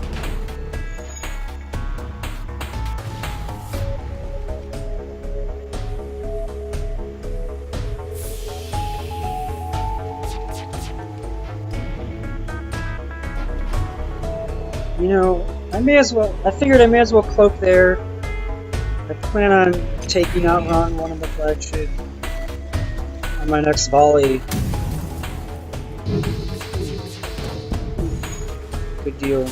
You know, I figured I may as well cloak there. I plan on taking out on one of the flagship on my next volley. Good deal.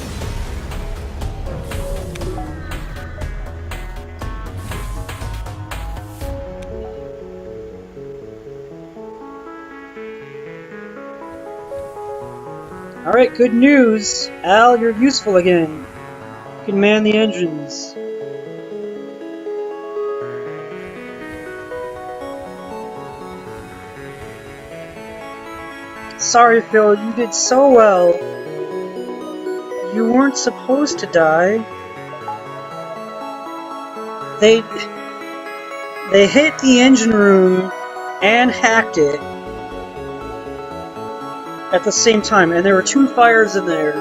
Alright, good news! Al, you're useful again. You can man the engines. Sorry, Phil, you did so well. You weren't supposed to die. They hit the engine room and hacked it at the same time, and there were 2 fires in there,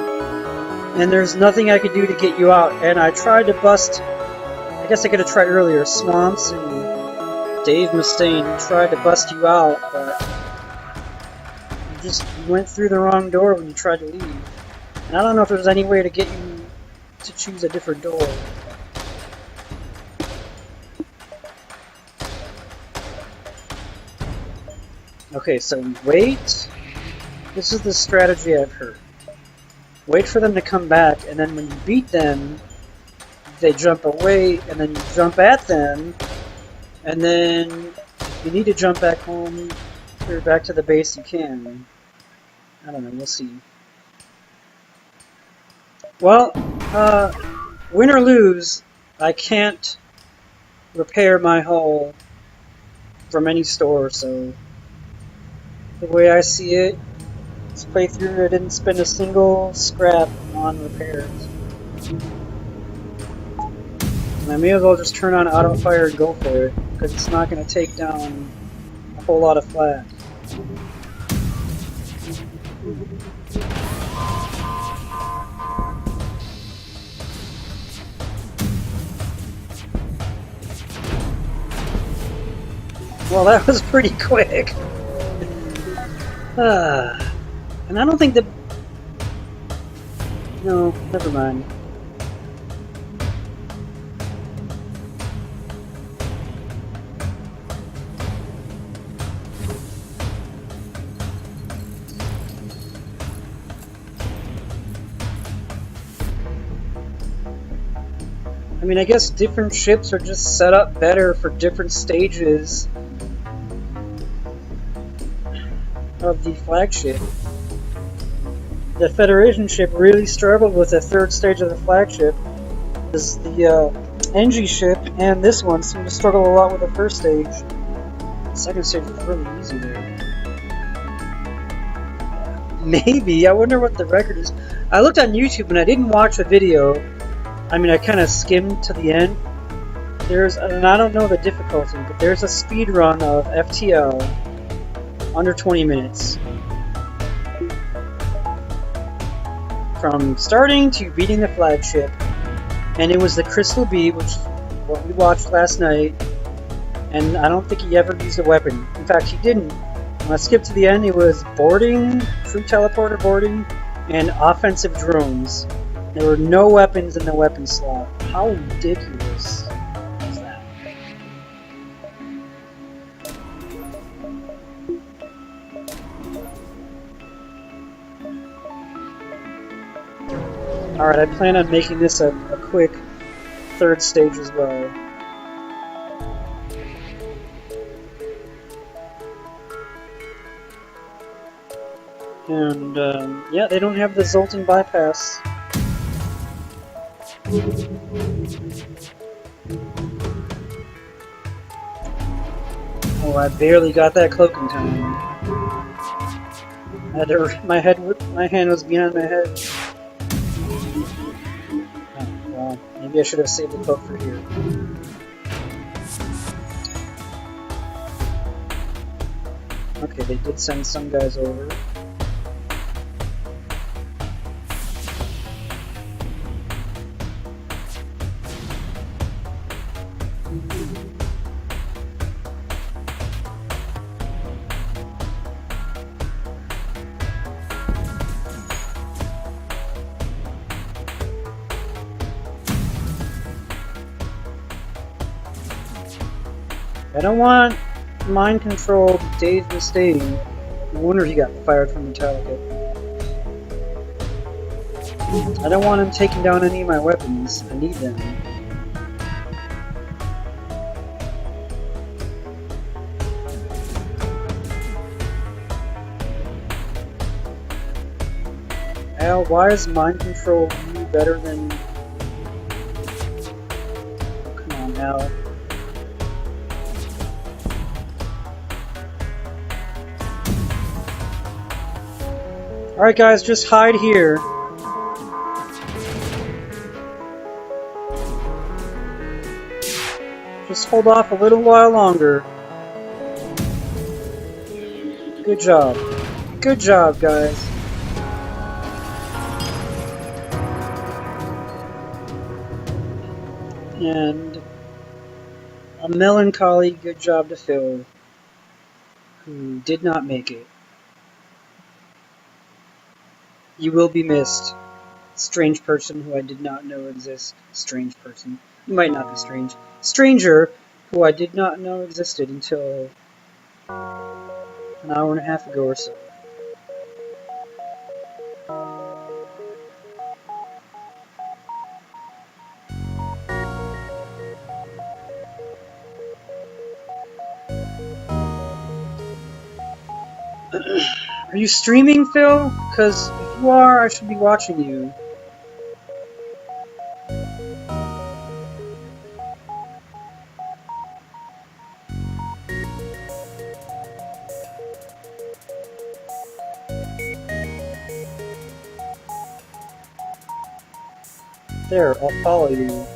and there's nothing I could do to get you out. And I tried to bust, I guess I could have tried earlier, Swamps and Dave Mustaine tried to bust you out, but you just went through the wrong door when you tried to leave. And I don't know if there's any way to get you to choose a different door. Okay, so wait. This is the strategy I've heard. Wait for them to come back, and then when you beat them, they jump away, and then you jump at them, and then if you need to jump back home or back to the base, you can. I don't know, we'll see. Well, win or lose, I can't repair my hull from any store, so the way I see it, this playthrough I didn't spend a single scrap on repairs. And I may as well just turn on auto fire and go for it, because it's not going to take down a whole lot of flak. Well, that was pretty quick. And I don't think the... No, never mind. I mean, I guess different ships are just set up better for different stages of the flagship. The Federation ship really struggled with the 3rd stage of the flagship. The NG ship and this one seem to struggle a lot with the 1st stage. The 2nd stage was really easy there. Maybe. I wonder what the record is. I looked on YouTube and I didn't watch a video. I mean, I kind of skimmed to the end. And I don't know the difficulty, but there's a speed run of FTL under 20 minutes. From starting to beating the flagship. And it was the Crystal B, which is what we watched last night. And I don't think he ever used a weapon. In fact, he didn't. When I skipped to the end, it was boarding, crew teleporter boarding, and offensive drones. There were no weapons in the weapon slot. How ridiculous is that? Alright, I plan on making this a quick 3rd stage as well. And, yeah, they don't have the Zoltan bypass. Oh, I barely got that cloak in time. I had to, my hand was behind my head. Oh, well, maybe I should have saved the cloak for here. Okay, they did send some guys over. I don't want mind-controlled Dave Mustaine. No wonder he got fired from Metallica. I don't want him taking down any of my weapons. I need them. Al, why is mind control you better than... Oh, come on, Al. Alright guys, just hide here. Just hold off a little while longer. Good job. Good job, guys. And a melancholy good job to Phil, who did not make it. You will be missed. Strange person who I did not know exists. Strange person. You might not be strange. Stranger who I did not know existed until an hour and a half ago or so. Are you streaming, Phil? Because if you are, I should be watching you. There, I'll follow you.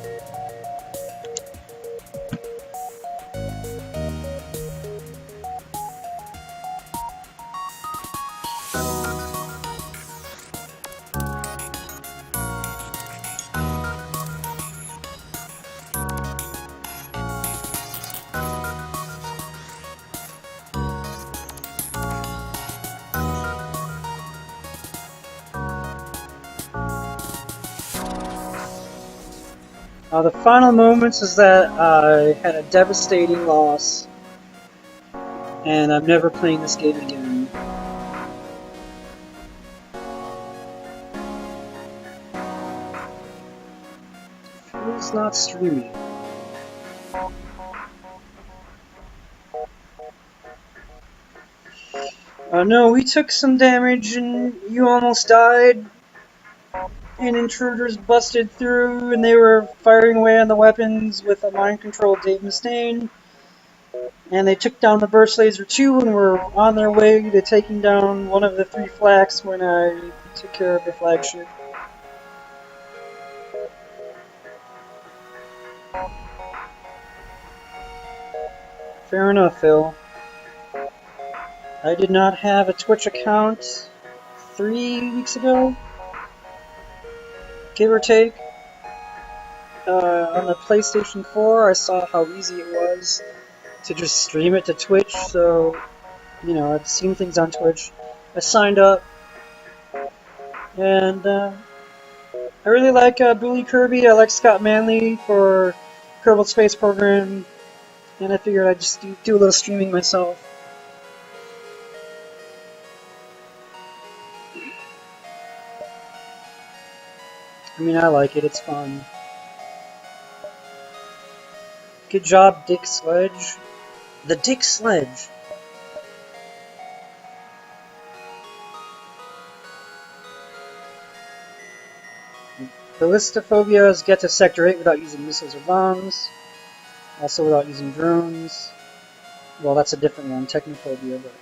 The final moments is that I had a devastating loss, and I'm never playing this game again. Phil's not streaming. No, we took some damage and you almost died. And intruders busted through and they were firing away on the weapons with a mind-controlled Dave Mustaine. And they took down the burst laser too and were on their way to taking down one of the 3 flags when I took care of the flagship. Fair enough, Phil. I did not have a Twitch account 3 weeks ago, give or take. On the PlayStation 4, I saw how easy it was to just stream it to Twitch, so, you know, I've seen things on Twitch. I signed up, and I really like Billy Kirby. I like Scott Manley for Kerbal Space Program, and I figured I'd just do a little streaming myself. I mean, I like it, it's fun. Good job, Dick Sledge. The Dick Sledge. Ballistophobias get to Sector 8 without using missiles or bombs. Also without using drones. Well, that's a different one, Technophobia, but...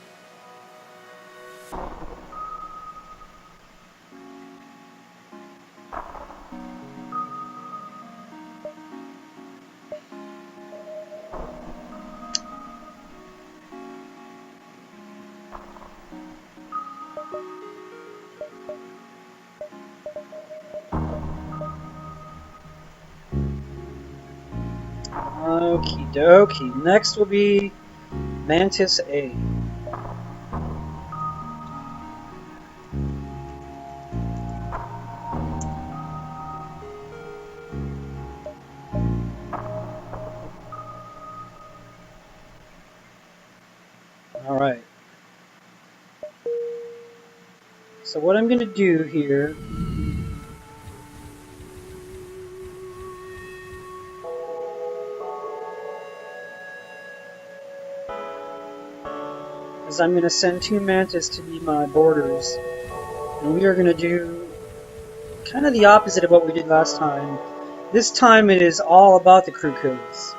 Okie dokie. Next will be Mantis A. Alright. So what I'm going to do here is I'm going to send 2 Mantis to be my boarders. And we are going to do kind of the opposite of what we did last time. This time it is all about the crew codes.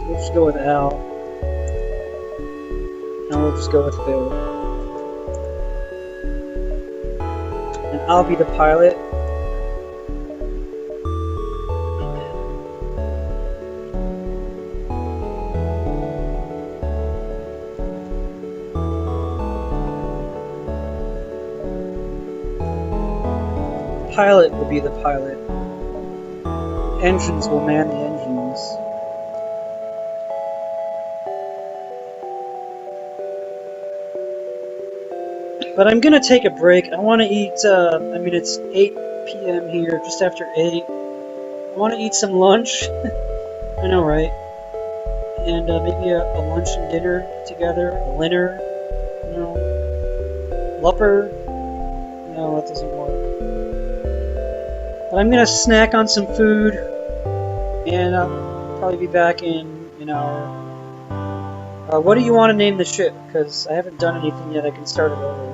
We'll just go with Al. And we'll just go with Phil. And I'll be the pilot. Pilot will be the pilot. Engines will man the engines. But I'm gonna take a break. I want to eat, I mean it's 8 p.m. here, just after 8. I want to eat some lunch. I know, right? And maybe a lunch and dinner together, a dinner, you know, Lupper. No, that doesn't work. But I'm gonna snack on some food, and I'll probably be back in an hour. What do you want to name the ship? Because I haven't done anything yet. I can start it over.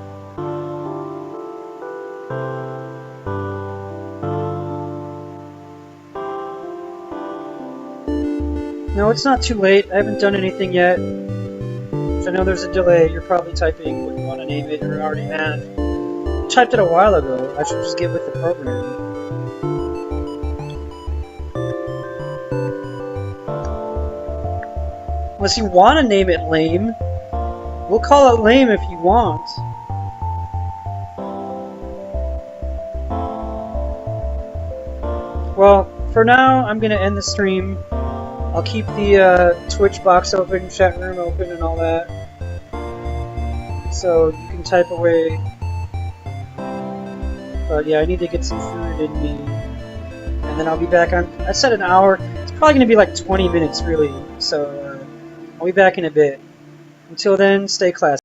No, it's not too late. I haven't done anything yet. I know there's a delay. You're probably typing what you want to name it, or already have. I typed it a while ago. I should just get with the program. Unless you want to name it Lame. We'll call it Lame if you want. Well, for now, I'm going to end the stream. I'll keep the Twitch box open, chat room open, and all that. So you can type away. But yeah, I need to get some food in me. And then I'll be back on... I said an hour. It's probably going to be like 20 minutes, really. So I'll be back in a bit. Until then, stay classy.